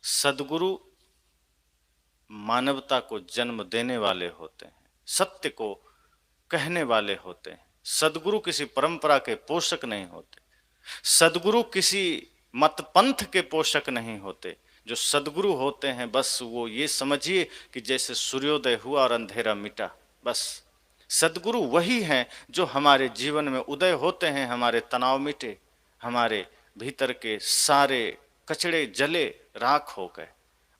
सदगुरु मानवता को जन्म देने वाले होते हैं, सत्य को कहने वाले होते हैं। सदगुरु किसी परंपरा के पोषक नहीं होते, सदगुरु किसी मत पंथ के पोषक नहीं होते। जो सदगुरु होते हैं बस वो ये समझिए कि जैसे सूर्योदय हुआ और अंधेरा मिटा, बस सदगुरु वही हैं जो हमारे जीवन में उदय होते हैं, हमारे तनाव मिटे, हमारे भीतर के सारे कचड़े जले राख हो गए।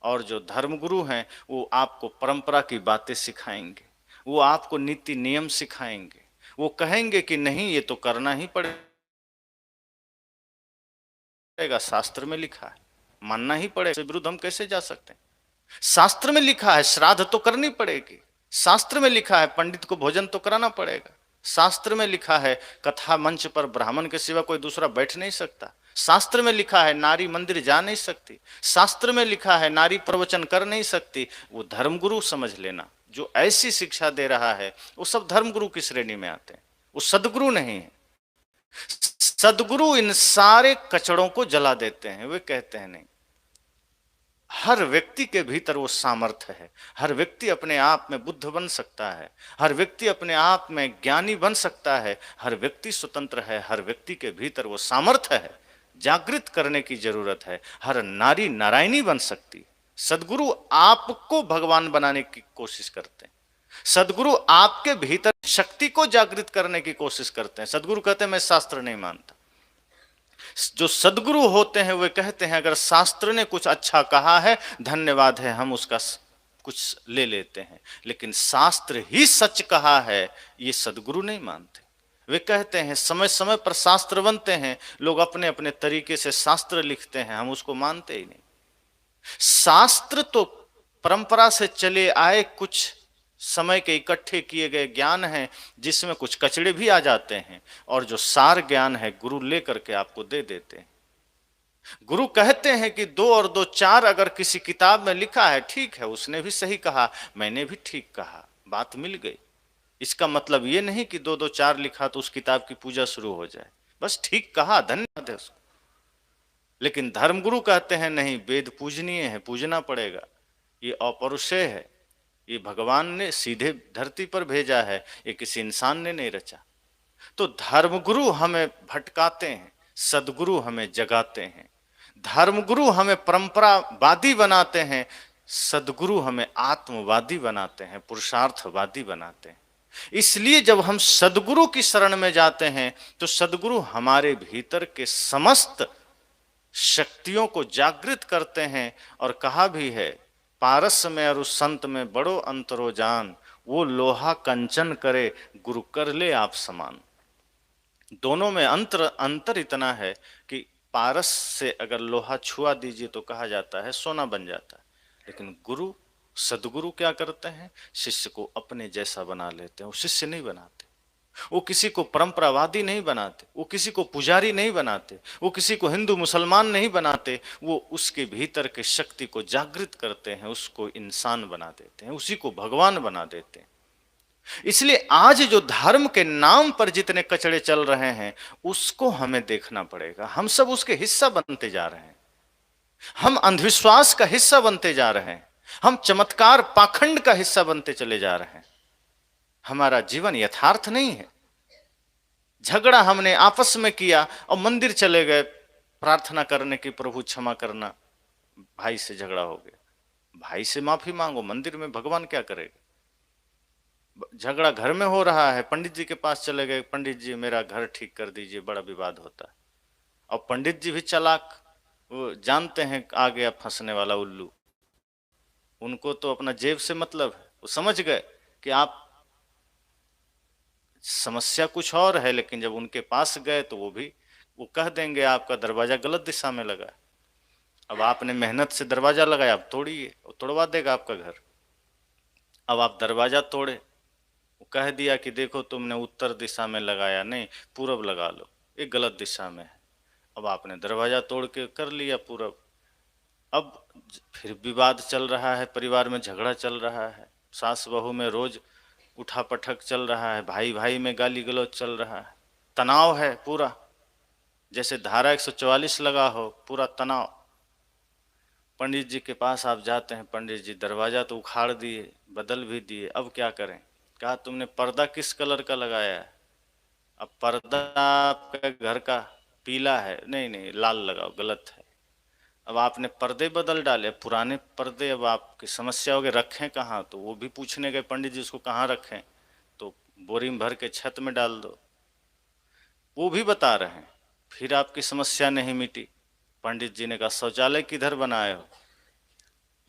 और जो धर्मगुरु हैं वो आपको परंपरा की बातें सिखाएंगे, वो आपको नीति नियम सिखाएंगे, वो कहेंगे कि नहीं ये तो करना ही पड़ेगा, शास्त्र में लिखा है, मानना ही पड़ेगा, इसके विरुद्ध हम कैसे जा सकते हैं। शास्त्र में लिखा है श्राद्ध तो करनी पड़ेगी, शास्त्र में लिखा है पंडित को भोजन तो कराना पड़ेगा, शास्त्र में लिखा है कथा मंच पर ब्राह्मण के सिवा कोई दूसरा बैठ नहीं सकता, शास्त्र में लिखा है नारी मंदिर जा नहीं सकती, शास्त्र में लिखा है नारी प्रवचन कर नहीं सकती। वो धर्मगुरु समझ लेना जो ऐसी शिक्षा दे रहा है वो सब धर्मगुरु की श्रेणी में आते हैं, वो सदगुरु नहीं है। सदगुरु इन सारे कचड़ों को जला देते हैं। वे कहते हैं नहीं, हर व्यक्ति के भीतर वो सामर्थ्य है, हर व्यक्ति अपने आप में बुद्ध बन सकता है, हर व्यक्ति अपने आप में ज्ञानी बन सकता है, हर व्यक्ति स्वतंत्र है, हर व्यक्ति के भीतर वो सामर्थ्य है, जागृत करने की जरूरत है। हर नारी नारायणी बन सकती। सदगुरु आपको भगवान बनाने की कोशिश करते हैं, सदगुरु आपके भीतर शक्ति को जागृत करने की कोशिश करते हैं। सदगुरु कहते हैं मैं शास्त्र नहीं मानता। जो सदगुरु होते हैं वे कहते हैं अगर शास्त्र ने कुछ अच्छा कहा है धन्यवाद है, हम उसका कुछ ले लेते हैं, लेकिन शास्त्र ही सच कहा है ये सदगुरु नहीं मानते। वे कहते हैं समय समय पर शास्त्र बनते हैं, लोग अपने अपने तरीके से शास्त्र लिखते हैं, हम उसको मानते ही नहीं। शास्त्र तो परंपरा से चले आए कुछ समय के इकट्ठे किए गए ज्ञान हैं जिसमें कुछ कचड़े भी आ जाते हैं, और जो सार ज्ञान है गुरु लेकर के आपको दे देते हैं। गुरु कहते हैं कि 2 और 2 4 अगर किसी किताब में लिखा है ठीक है, उसने भी सही कहा, मैंने भी ठीक कहा, बात मिल गई। इसका मतलब ये नहीं कि 2 2 4 लिखा तो उस किताब की पूजा शुरू हो जाए, बस ठीक कहा धन्यवाद है उसको। लेकिन धर्मगुरु कहते हैं नहीं, वेद पूजनीय है, पूजना पड़ेगा, ये अपौरुषेय है, ये भगवान ने सीधे धरती पर भेजा है, ये किसी इंसान ने नहीं रचा। तो धर्मगुरु हमें भटकाते हैं, सदगुरु हमें जगाते हैं। धर्मगुरु हमें परंपरावादी बनाते हैं, सदगुरु हमें आत्मवादी बनाते हैं, पुरुषार्थवादी बनाते हैं। इसलिए जब हम सदगुरु की शरण में जाते हैं तो सदगुरु हमारे भीतर के समस्त शक्तियों को जागृत करते हैं। और कहा भी है पारस में और उस संत में बड़ो अंतरो जान, वो लोहा कंचन करे गुरु कर ले आप समान। दोनों में अंतर इतना है कि पारस से अगर लोहा छुआ दीजिए तो कहा जाता है सोना बन जाता है, लेकिन गुरु सदगुरु क्या करते हैं, शिष्य को अपने जैसा बना लेते हैं। वो शिष्य नहीं बनाते, वो किसी को परंपरावादी नहीं बनाते, वो किसी को पुजारी नहीं बनाते, वो किसी को हिंदू मुसलमान नहीं बनाते, वो उसके भीतर के शक्ति को जागृत करते हैं, उसको इंसान बना देते हैं, उसी को भगवान बना देते हैं। इसलिए आज जो धर्म के नाम पर जितने कचड़े चल रहे हैं उसको हमें देखना पड़ेगा। हम सब उसके हिस्सा बनते जा रहे हैं, हम अंधविश्वास का हिस्सा बनते जा रहे हैं, हम चमत्कार पाखंड का हिस्सा बनते चले जा रहे हैं। हमारा जीवन यथार्थ नहीं है। झगड़ा हमने आपस में किया और मंदिर चले गए प्रार्थना करने की प्रभु क्षमा करना, भाई से झगड़ा हो गया, भाई से माफी मांगो, मंदिर में भगवान क्या करेगा। झगड़ा घर में हो रहा है, पंडित जी के पास चले गए, पंडित जी मेरा घर ठीक कर दीजिए, बड़ा विवाद होता है। और पंडित जी भी चालाक, वो जानते हैं आ गया फंसने वाला उल्लू, उनको तो अपना जेब से मतलब है। वो समझ गए कि आप समस्या कुछ और है, लेकिन जब उनके पास गए तो वो कह देंगे आपका दरवाजा गलत दिशा में लगा। अब आपने मेहनत से दरवाजा लगाया, अब तोड़िए, वो तोड़वा देगा आपका घर। अब आप दरवाजा तोड़े, वो कह दिया कि देखो तुमने उत्तर दिशा में लगाया, नहीं पूरब लगा लो, एक गलत दिशा में है। अब आपने दरवाजा तोड़ के कर लिया पूरब, अब फिर विवाद चल रहा है, परिवार में झगड़ा चल रहा है, सास बहू में रोज उठा पटक चल रहा है, भाई भाई में गाली गलौज चल रहा है, तनाव है पूरा, जैसे धारा 144 लगा हो, पूरा तनाव। पंडित जी के पास आप जाते हैं, पंडित जी दरवाजा तो उखाड़ दिए, बदल भी दिए, अब क्या करें? कहा तुमने पर्दा किस कलर का लगाया है? अब पर्दा आपके घर का पीला है, नहीं नहीं लाल लगाओ, गलत है। अब आपने पर्दे बदल डाले, पुराने पर्दे अब आपकी समस्या हो गई, रखें कहाँ? तो वो भी पूछने गए पंडित जी उसको कहाँ रखें, तो बोरी में भर के छत में डाल दो, वो भी बता रहे हैं। फिर आपकी समस्या नहीं मिटी, पंडित जी ने कहा शौचालय किधर बनाए हो?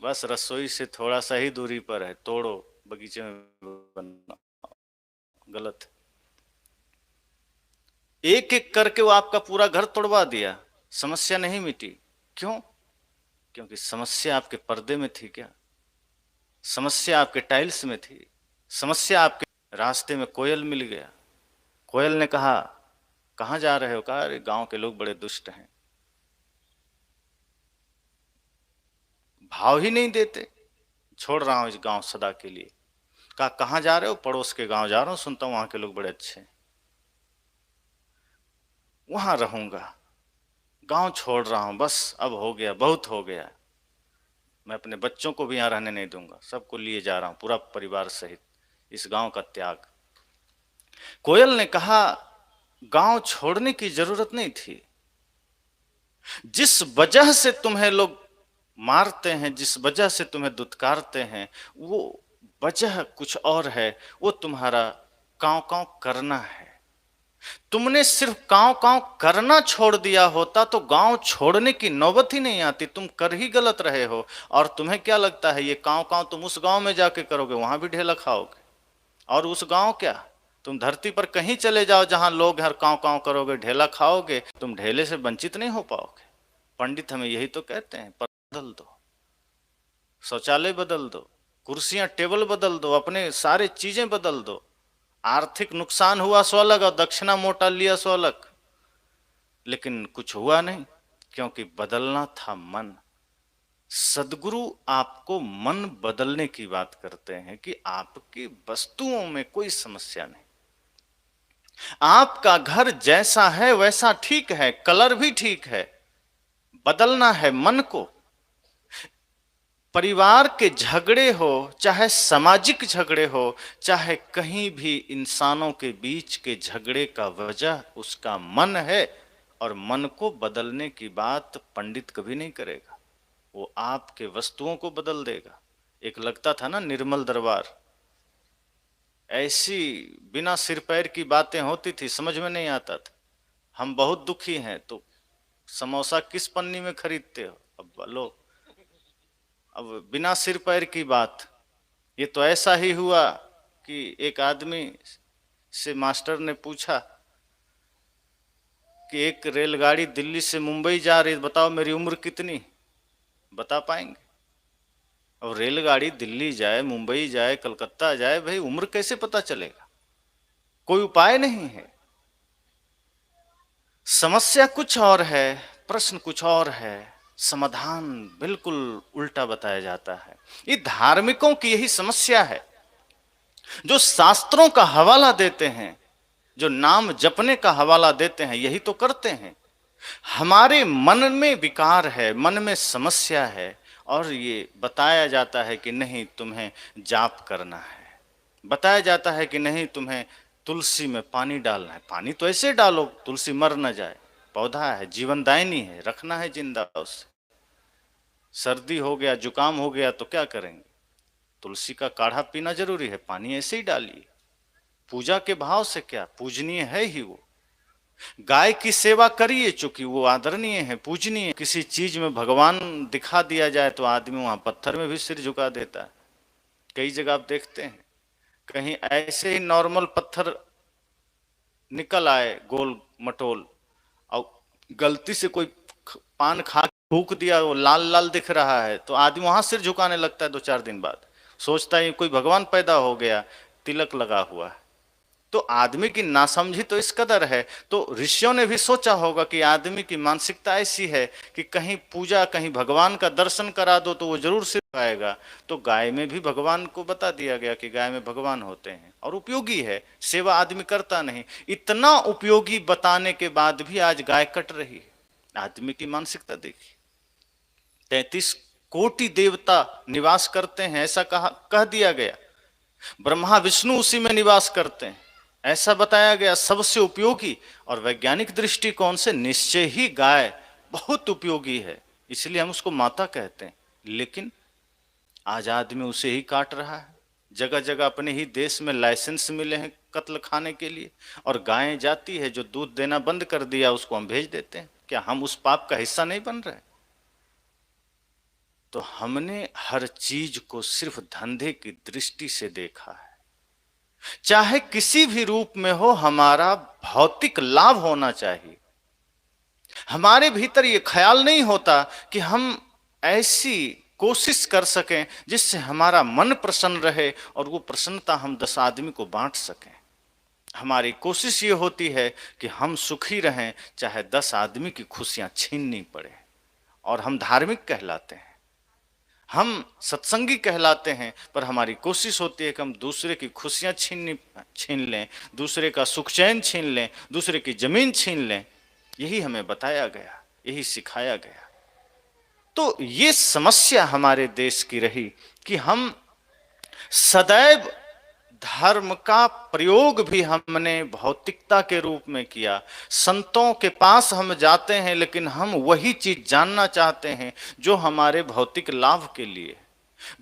बस रसोई से थोड़ा सा ही दूरी पर है, तोड़ो बगीचे में बनाओ, गलत। एक एक करके वो आपका पूरा घर तोड़वा दिया, समस्या नहीं मिटी। क्यों? क्योंकि समस्या आपके पर्दे में थी क्या? समस्या आपके टाइल्स में थी? समस्या आपके रास्ते में कोयल मिल गया, कोयल ने कहा कहाँ जा रहे हो? कहा अरे गांव के लोग बड़े दुष्ट हैं, भाव ही नहीं देते, छोड़ रहा हूं इस गांव सदा के लिए। कहा कहाँ जा रहे हो? पड़ोस के गांव जा रहा हूं, सुनता हूं वहां के लोग बड़े अच्छे हैं, वहां रहूंगा, गांव छोड़ रहा हूं, बस अब हो गया, बहुत हो गया, मैं अपने बच्चों को भी यहां रहने नहीं दूंगा, सबको लिए जा रहा हूं, पूरा परिवार सहित, इस गांव का त्याग। कोयल ने कहा गांव छोड़ने की जरूरत नहीं थी, जिस वजह से तुम्हें लोग मारते हैं, जिस वजह से तुम्हें दुत्कारते हैं, वो वजह कुछ और है, वो तुम्हारा कांव कांव करना है। तुमने सिर्फ कांव कांव करना छोड़ दिया होता तो गांव छोड़ने की नौबत ही नहीं आती, तुम कर ही गलत रहे हो। और तुम्हें क्या लगता है ये कांव कांव तुम उस गांव में जाके करोगे, वहां भी ढेला खाओगे, और उस गांव क्या, तुम धरती पर कहीं चले जाओ जहां लोग हर कांव कांव करोगे, ढेला खाओगे, तुम ढेले से वंचित नहीं हो पाओगे। पंडित हमें यही तो कहते हैं, पर बदल दो, शौचालय बदल दो, कुर्सियां टेबल बदल दो, अपने सारे चीजें बदल दो। आर्थिक नुकसान हुआ सो अलग और दक्षिणा मोटा लिया सो अलग, लेकिन कुछ हुआ नहीं, क्योंकि बदलना था मन। सदगुरु आपको मन बदलने की बात करते हैं कि आपकी वस्तुओं में कोई समस्या नहीं, आपका घर जैसा है वैसा ठीक है, कलर भी ठीक है, बदलना है मन को। परिवार के झगड़े हो, चाहे सामाजिक झगड़े हो, चाहे कहीं भी इंसानों के बीच के झगड़े का वजह उसका मन है, और मन को बदलने की बात पंडित कभी नहीं करेगा, वो आपके वस्तुओं को बदल देगा। एक लगता था ना निर्मल दरबार, ऐसी बिना सिर पैर की बातें होती थी, समझ में नहीं आता था। हम बहुत दुखी हैं तो समोसा किस पन्नी में खरीदते हो? अब लो, अब बिना सिर पैर की बात। ये तो ऐसा ही हुआ कि एक आदमी से मास्टर ने पूछा कि एक रेलगाड़ी दिल्ली से मुंबई जा रही, बताओ मेरी उम्र कितनी? बता पाएंगे? और रेलगाड़ी दिल्ली जाए, मुंबई जाए, कलकत्ता जाए, भाई उम्र कैसे पता चलेगा? कोई उपाय नहीं है। समस्या कुछ और है, प्रश्न कुछ और है, समाधान बिल्कुल उल्टा बताया जाता है। ये धार्मिकों की यही समस्या है, जो शास्त्रों का हवाला देते हैं, जो नाम जपने का हवाला देते हैं, यही तो करते हैं। हमारे मन में विकार है, मन में समस्या है, और ये बताया जाता है कि नहीं तुम्हें जाप करना है, बताया जाता है कि नहीं तुम्हें तुलसी में पानी डालना है। पानी तो ऐसे डालो तुलसी मर न जाए, पौधा है, जीवनदायिनी है, रखना है जिंदा उसे। सर्दी हो गया, जुकाम हो गया तो क्या करेंगे? तुलसी का काढ़ा पीना जरूरी है, पानी ऐसे ही डालिए। पूजा के भाव से क्या, पूजनीय है ही वो। गाय की सेवा करिए, चूंकि वो आदरणीय है, पूजनीय। किसी चीज में भगवान दिखा दिया जाए तो आदमी वहां पत्थर में भी सिर झुका देता है। कई जगह आप देखते हैं, कहीं ऐसे ही नॉर्मल पत्थर निकल आए गोल मटोल, और गलती से कोई पान खा फूक दिया, वो लाल लाल दिख रहा है, तो आदमी वहां सिर झुकाने लगता है। 2-4 दिन बाद सोचता है कोई भगवान पैदा हो गया, तिलक लगा हुआ है। तो आदमी की नासमझी तो इस कदर है, तो ऋषियों ने भी सोचा होगा कि आदमी की मानसिकता ऐसी है कि कहीं पूजा, कहीं भगवान का दर्शन करा दो तो वो जरूर सिर पाएगा। तो गाय में भी भगवान को बता दिया गया कि गाय में भगवान होते हैं और उपयोगी है, सेवा आदमी करता नहीं। इतना उपयोगी बताने के बाद भी आज गाय कट रही है। आदमी की मानसिकता देखिए। 33 कोटि देवता निवास करते हैं ऐसा कह दिया गया। ब्रह्मा विष्णु उसी में निवास करते हैं ऐसा बताया गया, सबसे उपयोगी। और वैज्ञानिक दृष्टिकोण से निश्चय ही गाय बहुत उपयोगी है, इसलिए हम उसको माता कहते हैं। लेकिन आज आदमी उसे ही काट रहा है। जगह जगह अपने ही देश में लाइसेंस मिले हैं कत्ल खाने के लिए, और गायें जाती है जो दूध देना बंद कर दिया उसको हम भेज देते हैं। क्या हम उस पाप का हिस्सा नहीं बन रहे? तो हमने हर चीज को सिर्फ धंधे की दृष्टि से देखा है। चाहे किसी भी रूप में हो, हमारा भौतिक लाभ होना चाहिए। हमारे भीतर ये ख्याल नहीं होता कि हम ऐसी कोशिश कर सकें जिससे हमारा मन प्रसन्न रहे और वो प्रसन्नता हम 10 आदमी को बांट सकें। हमारी कोशिश ये होती है कि हम सुखी रहें, चाहे 10 आदमी की खुशियां छीननी पड़े। और हम धार्मिक कहलाते हैं, हम सत्संगी कहलाते हैं, पर हमारी कोशिश होती है कि हम दूसरे की खुशियां छीन लें, दूसरे का सुख चैन छीन लें, दूसरे की जमीन छीन लें। यही हमें बताया गया, यही सिखाया गया। तो ये समस्या हमारे देश की रही कि हम सदैव धर्म का प्रयोग भी हमने भौतिकता के रूप में किया। संतों के पास हम जाते हैं लेकिन हम वही चीज जानना चाहते हैं जो हमारे भौतिक लाभ के लिए।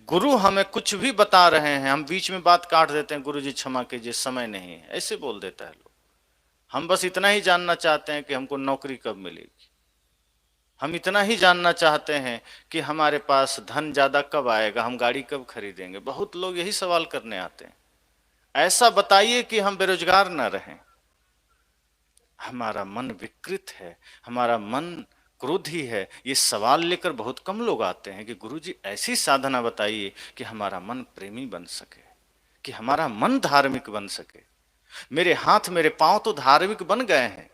गुरु हमें कुछ भी बता रहे हैं, हम बीच में बात काट देते हैं, गुरु जी क्षमा कीजिए समय नहीं है, ऐसे बोल देता है लोग। हम बस इतना ही जानना चाहते हैं कि हमको नौकरी कब मिलेगी, हम इतना ही जानना चाहते हैं कि हमारे पास धन ज्यादा कब आएगा, हम गाड़ी कब खरीदेंगे। बहुत लोग यही सवाल करने आते हैं। ऐसा बताइए कि हम बेरोजगार न रहें। हमारा मन विकृत है, हमारा मन क्रोधी है। ये सवाल लेकर बहुत कम लोग आते हैं कि गुरुजी ऐसी साधना बताइए कि हमारा मन प्रेमी बन सके, कि हमारा मन धार्मिक बन सके। मेरे हाथ मेरे पांव तो धार्मिक बन गए हैं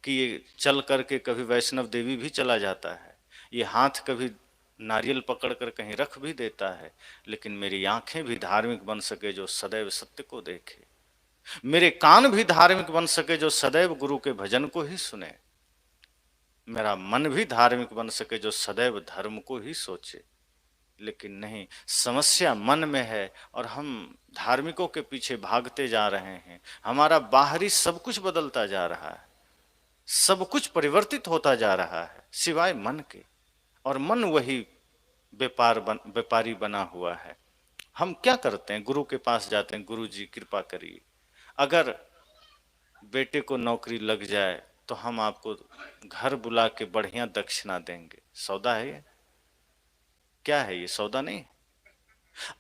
कि ये चल करके कभी वैष्णव देवी भी चला जाता है, ये हाथ कभी नारियल पकड़कर कहीं रख भी देता है। लेकिन मेरी आंखें भी धार्मिक बन सके जो सदैव सत्य को देखे, मेरे कान भी धार्मिक बन सके जो सदैव गुरु के भजन को ही सुने, मेरा मन भी धार्मिक बन सके जो सदैव धर्म को ही सोचे। लेकिन नहीं, समस्या मन में है और हम धार्मिकों के पीछे भागते जा रहे हैं। हमारा बाहरी सब कुछ बदलता जा रहा है, सब कुछ परिवर्तित होता जा रहा है सिवाय मन के, और मन वही व्यापारी बना हुआ है। हम क्या करते हैं? गुरु के पास जाते हैं, गुरु जी कृपा करिए, अगर बेटे को नौकरी लग जाए तो हम आपको घर बुला के बढ़िया दक्षिणा देंगे। सौदा है ये? क्या है ये? सौदा नहीं।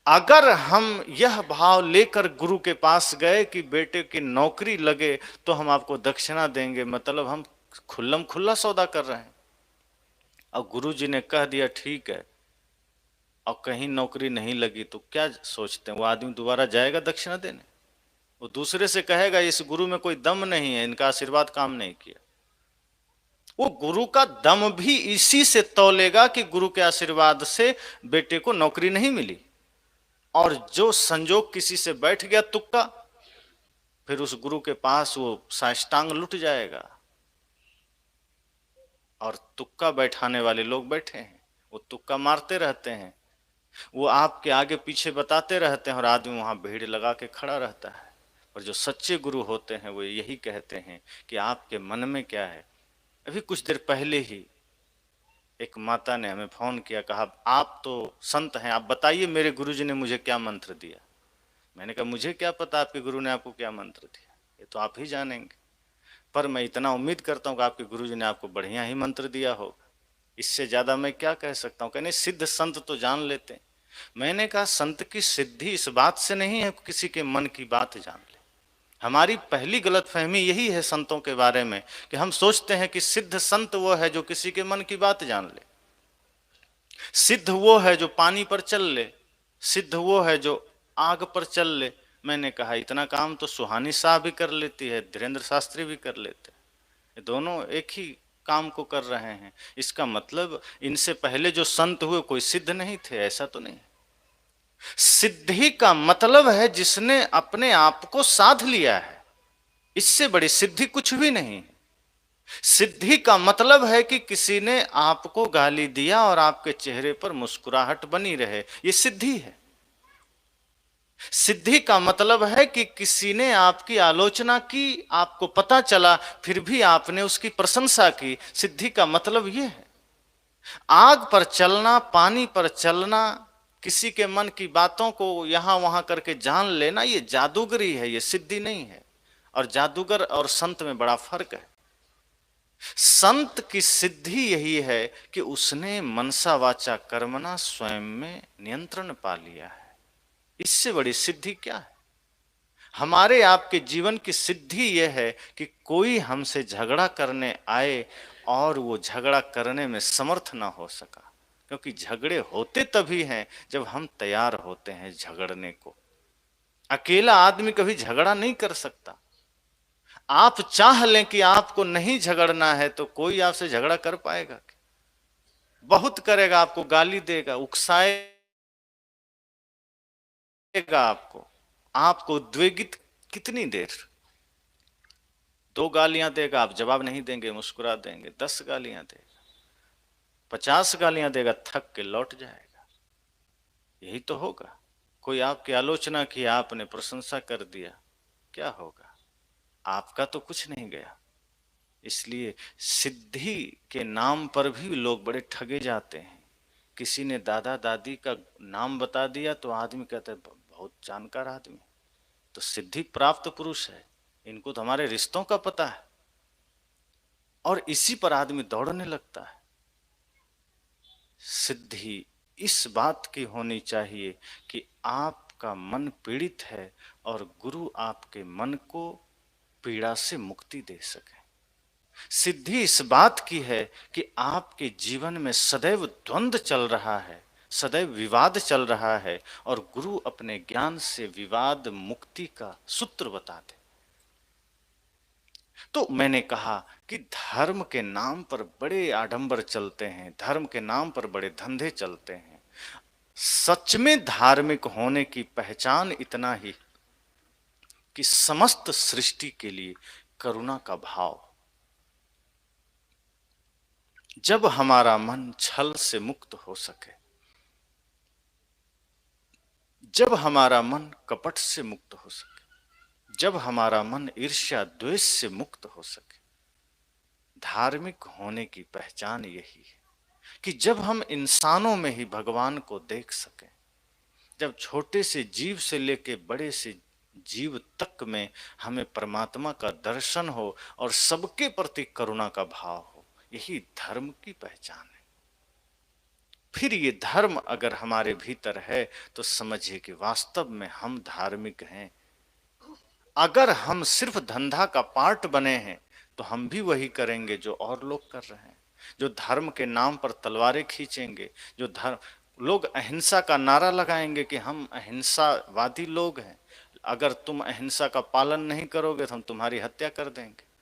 अगर हम यह भाव लेकर गुरु के पास गए कि बेटे की नौकरी लगे तो हम आपको दक्षिणा देंगे, मतलब हम खुल्लम खुल्ला सौदा कर रहे हैं। और गुरु जी ने कह दिया ठीक है, और कहीं नौकरी नहीं लगी तो क्या सोचते हैं? वो आदमी दोबारा जाएगा दक्षिणा देने? वो दूसरे से कहेगा इस गुरु में कोई दम नहीं है, इनका आशीर्वाद काम नहीं किया। वो गुरु का दम भी इसी से तौलेगा कि गुरु के आशीर्वाद से बेटे को नौकरी नहीं मिली। और जो संजोग किसी से बैठ गया तुक्का, फिर उस गुरु के पास वो साष्टांग लुट जाएगा। और तुक्का बैठाने वाले लोग बैठे हैं, वो तुक्का मारते रहते हैं, वो आपके आगे पीछे बताते रहते हैं और आदमी वहां भीड़ लगा के खड़ा रहता है। और जो सच्चे गुरु होते हैं वो यही कहते हैं कि आपके मन में क्या है। अभी कुछ देर पहले ही एक माता ने हमें फोन किया, कहा आप तो संत हैं, आप बताइए मेरे गुरुजी ने मुझे क्या मंत्र दिया। मैंने कहा मुझे क्या पता आपके गुरु ने आपको क्या मंत्र दिया, ये तो आप ही जानेंगे। पर मैं इतना उम्मीद करता हूँ कि आपके गुरुजी ने आपको बढ़िया ही मंत्र दिया होगा, इससे ज्यादा मैं क्या कह सकता हूँ। कहने सिद्ध संत तो जान लेते हैं। मैंने कहा संत की सिद्धि इस बात से नहीं है किसी के मन की बात जान ले। हमारी पहली गलतफहमी यही है संतों के बारे में कि हम सोचते हैं कि सिद्ध संत वो है जो किसी के मन की बात जान ले, सिद्ध वो है जो पानी पर चल ले, सिद्ध वो है जो आग पर चल ले, मैंने कहा इतना काम तो सुहानी साहब भी कर लेती है, धीरेन्द्र शास्त्री भी कर लेते, ये दोनों एक ही काम को कर रहे हैं। इसका मतलब इनसे पहले जो संत हुए कोई सिद्ध नहीं थे, ऐसा तो नहीं। सिद्धि का मतलब है जिसने अपने आप को साध लिया है, इससे बड़ी सिद्धि कुछ भी नहीं। सिद्धि का मतलब है कि किसी ने आपको गाली दिया और आपके चेहरे पर मुस्कुराहट बनी रहे, ये सिद्धि है। सिद्धि का मतलब है कि किसी ने आपकी आलोचना की, आपको पता चला, फिर भी आपने उसकी प्रशंसा की। सिद्धि का मतलब यह है। आग पर चलना, पानी पर चलना, किसी के मन की बातों को यहां वहां करके जान लेना, यह जादूगरी है, यह सिद्धि नहीं है। और जादूगर और संत में बड़ा फर्क है। संत की सिद्धि यही है कि उसने मनसा वाचा कर्मणा स्वयं में नियंत्रण पा लिया है। इससे बड़ी सिद्धि क्या है? हमारे आपके जीवन की सिद्धि यह है कि कोई हमसे झगड़ा करने आए और वो झगड़ा करने में समर्थ ना हो सका, क्योंकि झगड़े होते तभी हैं जब हम तैयार होते हैं झगड़ने को। अकेला आदमी कभी झगड़ा नहीं कर सकता। आप चाह लें कि आपको नहीं झगड़ना है तो कोई आपसे झगड़ा कर पाएगा? बहुत करेगा, आपको गाली देगा, उकसाएगा, आपको आपको उद्वेगित कितनी देर? 2 गालियां देगा, आप जवाब नहीं देंगे, मुस्कुरा देंगे। 10 गालियां देगा, 50 गालियां देगा, थक के लौट जाएगा। यही तो होगा। कोई आपकी आलोचना की, आपने प्रशंसा कर दिया, क्या होगा? आपका तो कुछ नहीं गया। इसलिए सिद्धि के नाम पर भी लोग बड़े ठगे जाते हैं। किसी ने दादा दादी का नाम बता दिया तो आदमी कहता है बहुत जानकार आदमी, तो सिद्धि प्राप्त पुरुष है, इनको तो हमारे रिश्तों का पता है। और इसी पर आदमी दौड़ने लगता है। सिद्धि इस बात की होनी चाहिए कि आपका मन पीड़ित है और गुरु आपके मन को पीड़ा से मुक्ति दे सके। सिद्धि इस बात की है कि आपके जीवन में सदैव द्वंद्व चल रहा है, सदैव विवाद चल रहा है, और गुरु अपने ज्ञान से विवाद मुक्ति का सूत्र बता दे। तो मैंने कहा कि धर्म के नाम पर बड़े आडंबर चलते हैं, धर्म के नाम पर बड़े धंधे चलते हैं। सच में धार्मिक होने की पहचान इतना ही कि समस्त सृष्टि के लिए करुणा का भाव। जब हमारा मन छल से मुक्त हो सके, जब हमारा मन कपट से मुक्त हो सके, जब हमारा मन ईर्ष्या द्वेष से मुक्त हो सके, धार्मिक होने की पहचान यही है कि जब हम इंसानों में ही भगवान को देख सकें, जब छोटे से जीव से लेके बड़े से जीव तक में हमें परमात्मा का दर्शन हो और सबके प्रति करुणा का भाव हो, यही धर्म की पहचान है। फिर ये धर्म अगर हमारे भीतर है तो समझिए कि वास्तव में हम धार्मिक हैं। अगर हम सिर्फ धंधा का पार्ट बने हैं तो हम भी वही करेंगे जो और लोग कर रहे हैं, जो धर्म के नाम पर तलवारें खींचेंगे, जो धर्म लोग अहिंसा का नारा लगाएंगे कि हम अहिंसावादी लोग हैं, अगर तुम अहिंसा का पालन नहीं करोगे तो हम तुम्हारी हत्या कर देंगे।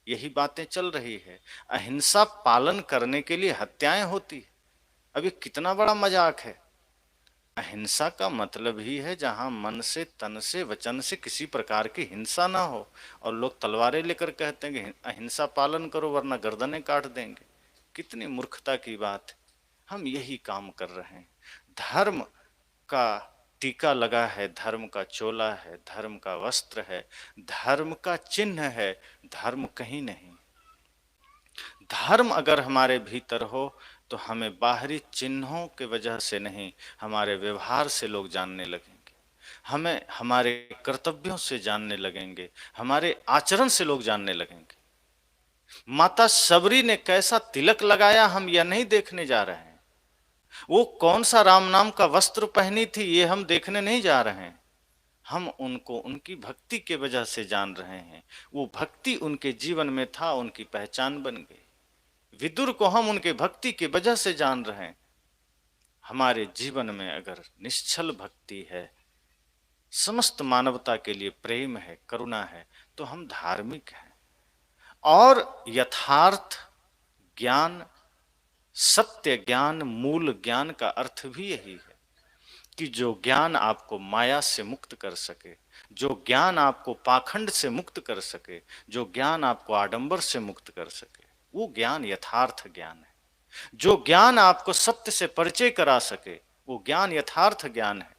यही बातें चल रही है। अहिंसा पालन करने के लिए हत्याएं होती है। अब ये कितना बड़ा मजाक है। अहिंसा का मतलब ही है जहां मन से, तन से, वचन से किसी प्रकार की हिंसा ना हो, और लोग तलवारें लेकर कहते हैं कि अहिंसा पालन करो वरना गर्दनें काट देंगे। कितनी मूर्खता की बात है। हम यही काम कर रहे हैं। धर्म का टीका लगा है, धर्म का चोला है, धर्म का वस्त्र है, धर्म का चिन्ह है, धर्म कहीं नहीं। धर्म अगर हमारे भीतर हो तो हमें बाहरी चिन्हों के वजह से नहीं, हमारे व्यवहार से लोग जानने लगेंगे, हमें हमारे कर्तव्यों से जानने लगेंगे, हमारे आचरण से लोग जानने लगेंगे। माता सबरी ने कैसा तिलक लगाया हम यह नहीं देखने जा रहे हैं, वो कौन सा राम नाम का वस्त्र पहनी थी ये हम देखने नहीं जा रहे हैं। हम उनको उनकी भक्ति के वजह से जान रहे हैं। वो भक्ति उनके जीवन में था, उनकी पहचान बन गई। विदुर को हम उनके भक्ति की वजह से जान रहे हैं। हमारे जीवन में अगर निश्चल भक्ति है समस्त मानवता के लिए प्रेम है, करुणा है, तो हम धार्मिक हैं। और यथार्थ ज्ञान, सत्य ज्ञान, मूल ज्ञान का अर्थ भी यही है कि जो ज्ञान आपको माया से मुक्त कर सके, जो ज्ञान आपको पाखंड से मुक्त कर सके, जो ज्ञान आपको आडंबर से मुक्त कर सके, वो ज्ञान यथार्थ ज्ञान है। जो ज्ञान आपको सत्य से परिचय करा सके, वो ज्ञान यथार्थ ज्ञान है।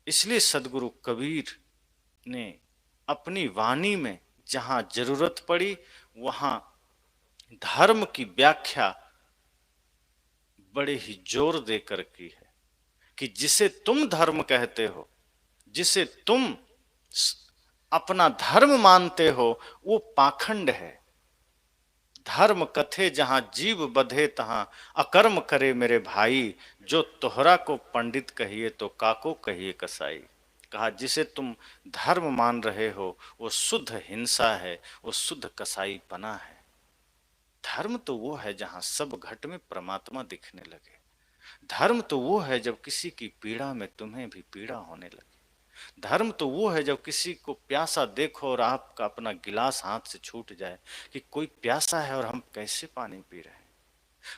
इसलिए सदगुरु कबीर ने अपनी वाणी में जहां जरूरत पड़ी वहां धर्म की व्याख्या बड़े ही जोर देकर की है कि जिसे तुम धर्म कहते हो, जिसे तुम अपना धर्म मानते हो, वो पाखंड है। धर्म कथे जहां जीव बधे तहां अकर्म करे मेरे भाई, जो तोहरा को पंडित कहिए तो काको कहिए कसाई। कहा जिसे तुम धर्म मान रहे हो वो शुद्ध हिंसा है, वो शुद्ध कसाईपना है। धर्म तो वो है जहां सब घट में परमात्मा दिखने लगे। धर्म तो वो है जब किसी की पीड़ा में तुम्हें भी पीड़ा होने लगे। धर्म तो वो है जब किसी को प्यासा देखो और आपका अपना गिलास हाथ से छूट जाए कि कोई प्यासा है और हम कैसे पानी पी रहे हैं,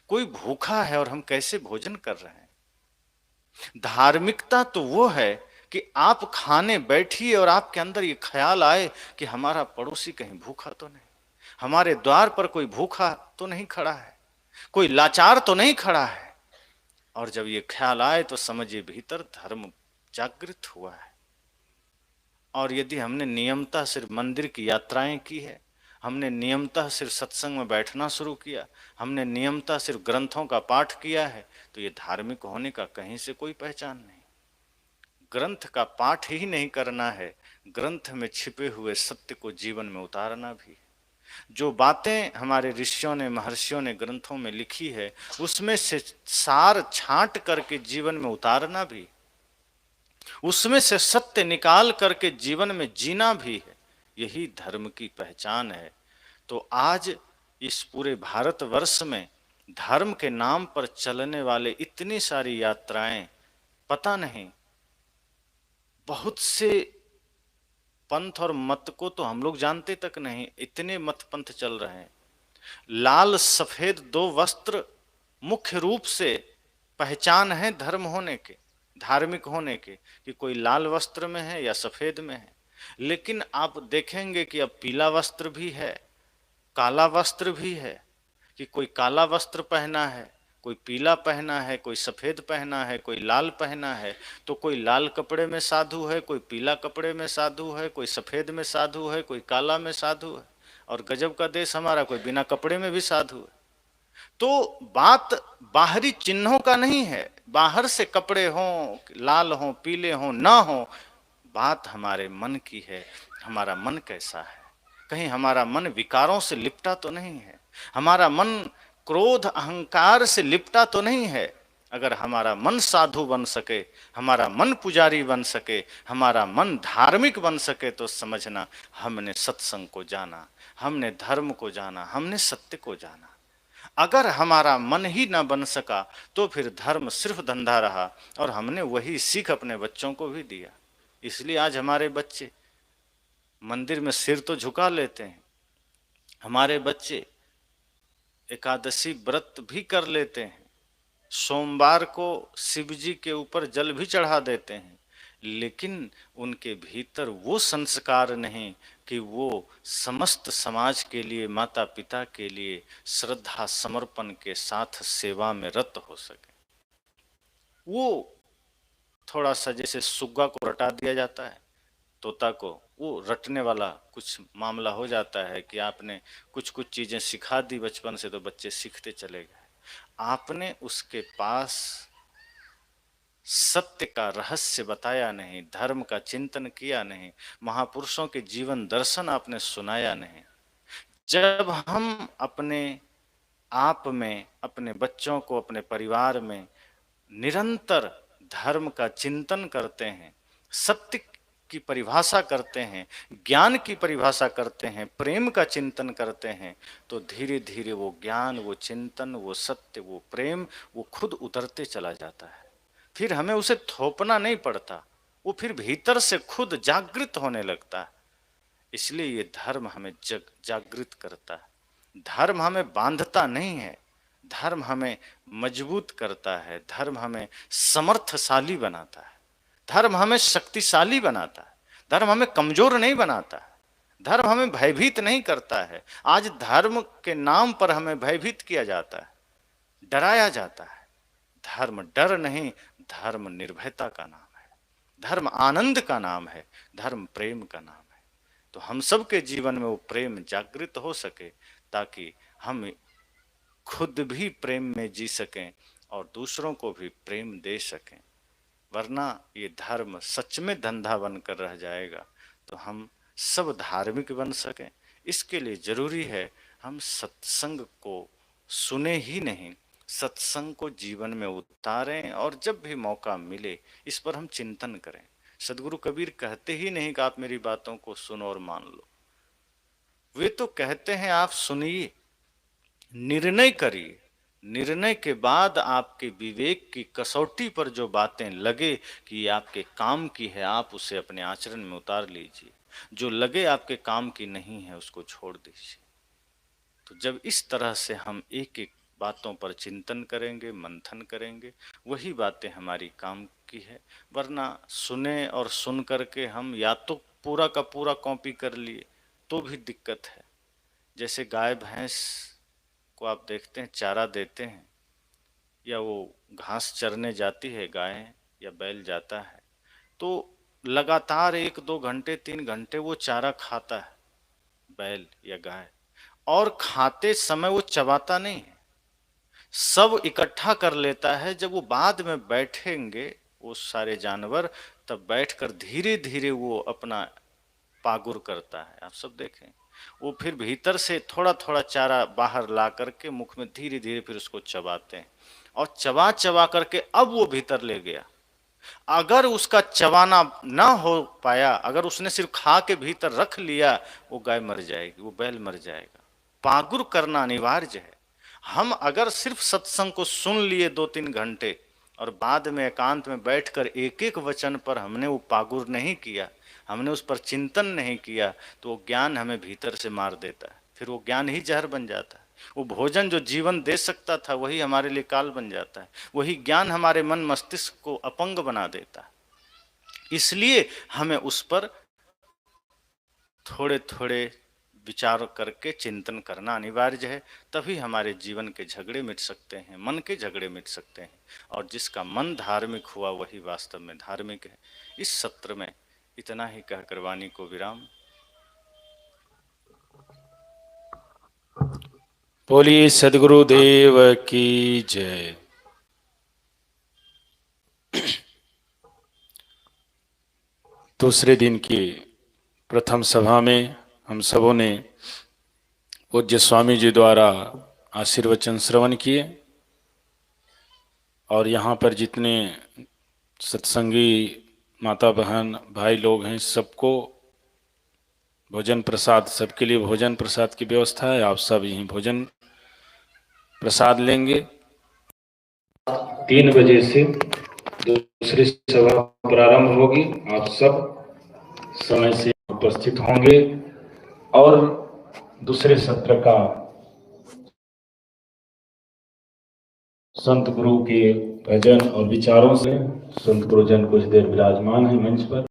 कोई भूखा है और हम कैसे भोजन कर रहे हैं। धार्मिकता तो वो है कि आप खाने बैठिए और आपके अंदर ये ख्याल आए कि हमारा पड़ोसी कहीं भूखा तो नहीं, हमारे द्वार पर कोई भूखा तो नहीं खड़ा है, कोई लाचार तो नहीं खड़ा है। और जब ये ख्याल आए तो समझिए भीतर धर्म जागृत हुआ है। और यदि हमने नियमतः सिर्फ मंदिर की यात्राएं की है, हमने नियमतः सिर्फ सत्संग में बैठना शुरू किया, हमने नियमतः सिर्फ ग्रंथों का पाठ किया है, तो ये धार्मिक होने का कहीं से कोई पहचान नहीं। ग्रंथ का पाठ ही नहीं करना है, ग्रंथ में छिपे हुए सत्य को जीवन में उतारना भी। जो बातें हमारे ऋषियों ने, महर्षियों ने ग्रंथों में लिखी है, उसमें से सार छांट करके जीवन में उतारना भी, उसमें से सत्य निकाल करके जीवन में जीना भी है। यही धर्म की पहचान है। तो आज इस पूरे भारतवर्ष में धर्म के नाम पर चलने वाले इतनी सारी यात्राएं, पता नहीं बहुत से पंथ और मत को तो हम लोग जानते तक नहीं, इतने मत पंथ चल रहे हैं। लाल सफेद दो वस्त्र मुख्य रूप से पहचान है धर्म होने के, धार्मिक होने के, कि कोई लाल वस्त्र में है या सफेद में है। लेकिन आप देखेंगे कि अब पीला वस्त्र भी है, काला वस्त्र भी है, कि कोई काला वस्त्र पहना है, कोई पीला पहना है, कोई सफेद पहना है, कोई लाल पहना है। तो कोई लाल कपड़े में साधु है, कोई पीला कपड़े में साधु है, कोई सफेद में साधु है, कोई काला में साधु है। और गजब का देश हमारा, कोई बिना कपड़े में भी साधु है। तो बात बाहरी चिन्हों का नहीं है, बाहर से कपड़े हों, लाल हों, पीले हों, ना हो, बात हमारे मन की है। हमारा मन कैसा है? कहीं हमारा मन विकारों से लिपटा तो नहीं है? हमारा मन क्रोध अहंकार से लिपटा तो नहीं है? अगर हमारा मन साधु बन सके, हमारा मन पुजारी बन सके, हमारा मन धार्मिक बन सके, तो समझना हमने सत्संग को जाना, हमने धर्म को जाना, हमने सत्य को जाना। अगर हमारा मन ही ना बन सका तो फिर धर्म सिर्फ धंधा रहा, और हमने वही सीख अपने बच्चों को भी दिया। इसलिए आज हमारे बच्चे मंदिर में सिर तो झुका लेते हैं, हमारे बच्चे एकादशी व्रत भी कर लेते हैं, सोमवार को शिव जी के ऊपर जल भी चढ़ा देते हैं, लेकिन उनके भीतर वो संस्कार नहीं कि वो समस्त समाज के लिए, माता पिता के लिए श्रद्धा समर्पण के साथ सेवा में रत हो सके। वो थोड़ा सा जैसे सुग्गा को रटा दिया जाता है, तोता को, वो रटने वाला कुछ मामला हो जाता है कि आपने कुछ कुछ चीजें सिखा दी बचपन से तो बच्चे सीखते चले गए। आपने उसके पास सत्य का रहस्य बताया नहीं, धर्म का चिंतन किया नहीं, महापुरुषों के जीवन दर्शन आपने सुनाया नहीं। जब हम अपने आप में, अपने बच्चों को, अपने परिवार में निरंतर धर्म का चिंतन करते हैं, सत्य की परिभाषा करते हैं, ज्ञान की परिभाषा करते हैं, प्रेम का चिंतन करते हैं, तो धीरे धीरे वो ज्ञान, वो चिंतन, वो सत्य, वो प्रेम, वो खुद उतरते चला जाता है। फिर हमें उसे थोपना नहीं पड़ता, वो फिर भीतर से खुद जागृत होने लगता है। इसलिए ये धर्म हमें जागृत करता है। धर्म हमें बांधता नहीं है, धर्म हमें मजबूत करता है, धर्म हमें समर्थशाली बनाता है, धर्म हमें शक्तिशाली बनाता है, धर्म हमें कमजोर नहीं बनाता है, धर्म हमें भयभीत नहीं करता है। आज धर्म के नाम पर हमें भयभीत किया जाता है, डराया जाता है। धर्म डर नहीं, धर्म निर्भयता का नाम है, धर्म आनंद का नाम है, धर्म प्रेम का नाम है। तो हम सब के जीवन में वो प्रेम जागृत हो सके, ताकि हम खुद भी प्रेम में जी सकें और दूसरों को भी प्रेम दे सकें। वरना ये धर्म सच में धंधा बनकर रह जाएगा। तो हम सब धार्मिक बन सकें, इसके लिए जरूरी है हम सत्संग को सुने ही नहीं, सत्संग को जीवन में उतारें, और जब भी मौका मिले इस पर हम चिंतन करें। सदगुरु कबीर कहते ही नहीं कि आप मेरी बातों को सुनो और मान लो, वे तो कहते हैं आप सुनिए, निर्णय करिए, निर्णय के बाद आपके विवेक की कसौटी पर जो बातें लगे कि ये आपके काम की है, आप उसे अपने आचरण में उतार लीजिए। जो लगे आपके काम की नहीं है, उसको छोड़ दीजिए। तो जब इस तरह से हम एक एक बातों पर चिंतन करेंगे, मंथन करेंगे, वही बातें हमारी काम की है। वरना सुने और सुन करके हम या तो पूरा का पूरा कॉपी कर लिए तो भी दिक्कत है। जैसे गाय भैंस को आप देखते हैं, चारा देते हैं या वो घास चरने जाती है गाय या बैल जाता है, तो लगातार 1-2 घंटे 3 घंटे वो चारा खाता है बैल या गाय, और खाते समय वो चबाता नहीं है, सब इकट्ठा कर लेता है। जब वो बाद में बैठेंगे वो सारे जानवर, तब बैठकर धीरे धीरे वो अपना पागुर करता है। आप सब देखें, वो फिर भीतर से थोड़ा थोड़ा चारा बाहर ला करके मुख में धीरे धीरे फिर उसको चबाते हैं, और चबा चबा करके अब वो भीतर ले गया। अगर उसका चबाना ना हो पाया, अगर उसने सिर्फ खा के भीतर रख लिया, वो गाय मर जाएगी, वो बैल मर जाएगा। पागुर करना अनिवार्य है। हम अगर सिर्फ सत्संग को सुन लिए 2-3 घंटे और बाद में एकांत में बैठकर एक एक वचन पर हमने वो पागुर नहीं किया, हमने उस पर चिंतन नहीं किया, तो वो ज्ञान हमें भीतर से मार देता है। फिर वो ज्ञान ही जहर बन जाता है। वो भोजन जो जीवन दे सकता था वही हमारे लिए काल बन जाता है। वही ज्ञान हमारे मन मस्तिष्क को अपंग बना देता है। इसलिए हमें उस पर थोड़े थोड़े विचार करके चिंतन करना अनिवार्य है। तभी हमारे जीवन के झगड़े मिट सकते हैं, मन के झगड़े मिट सकते हैं, और जिसका मन धार्मिक हुआ वही वास्तव में धार्मिक है। इस सत्र में इतना ही कहकर वाणी को विराम। बोलिए सद्गुरुदेव की जय। दूसरे दिन की प्रथम सभा में हम सबों ने पूज्य स्वामी जी द्वारा आशीर्वचन श्रवण किए, और यहाँ पर जितने सत्संगी माता बहन भाई लोग हैं, सबको भोजन प्रसाद, सबके लिए भोजन प्रसाद की व्यवस्था है। आप सब यहीं भोजन प्रसाद लेंगे। 3 बजे से दूसरी सभा प्रारंभ होगी। आप सब समय से उपस्थित होंगे और दूसरे सत्र का संत गुरु के भजन और विचारों से संत गुरुजन कुछ देर विराजमान है मंच पर।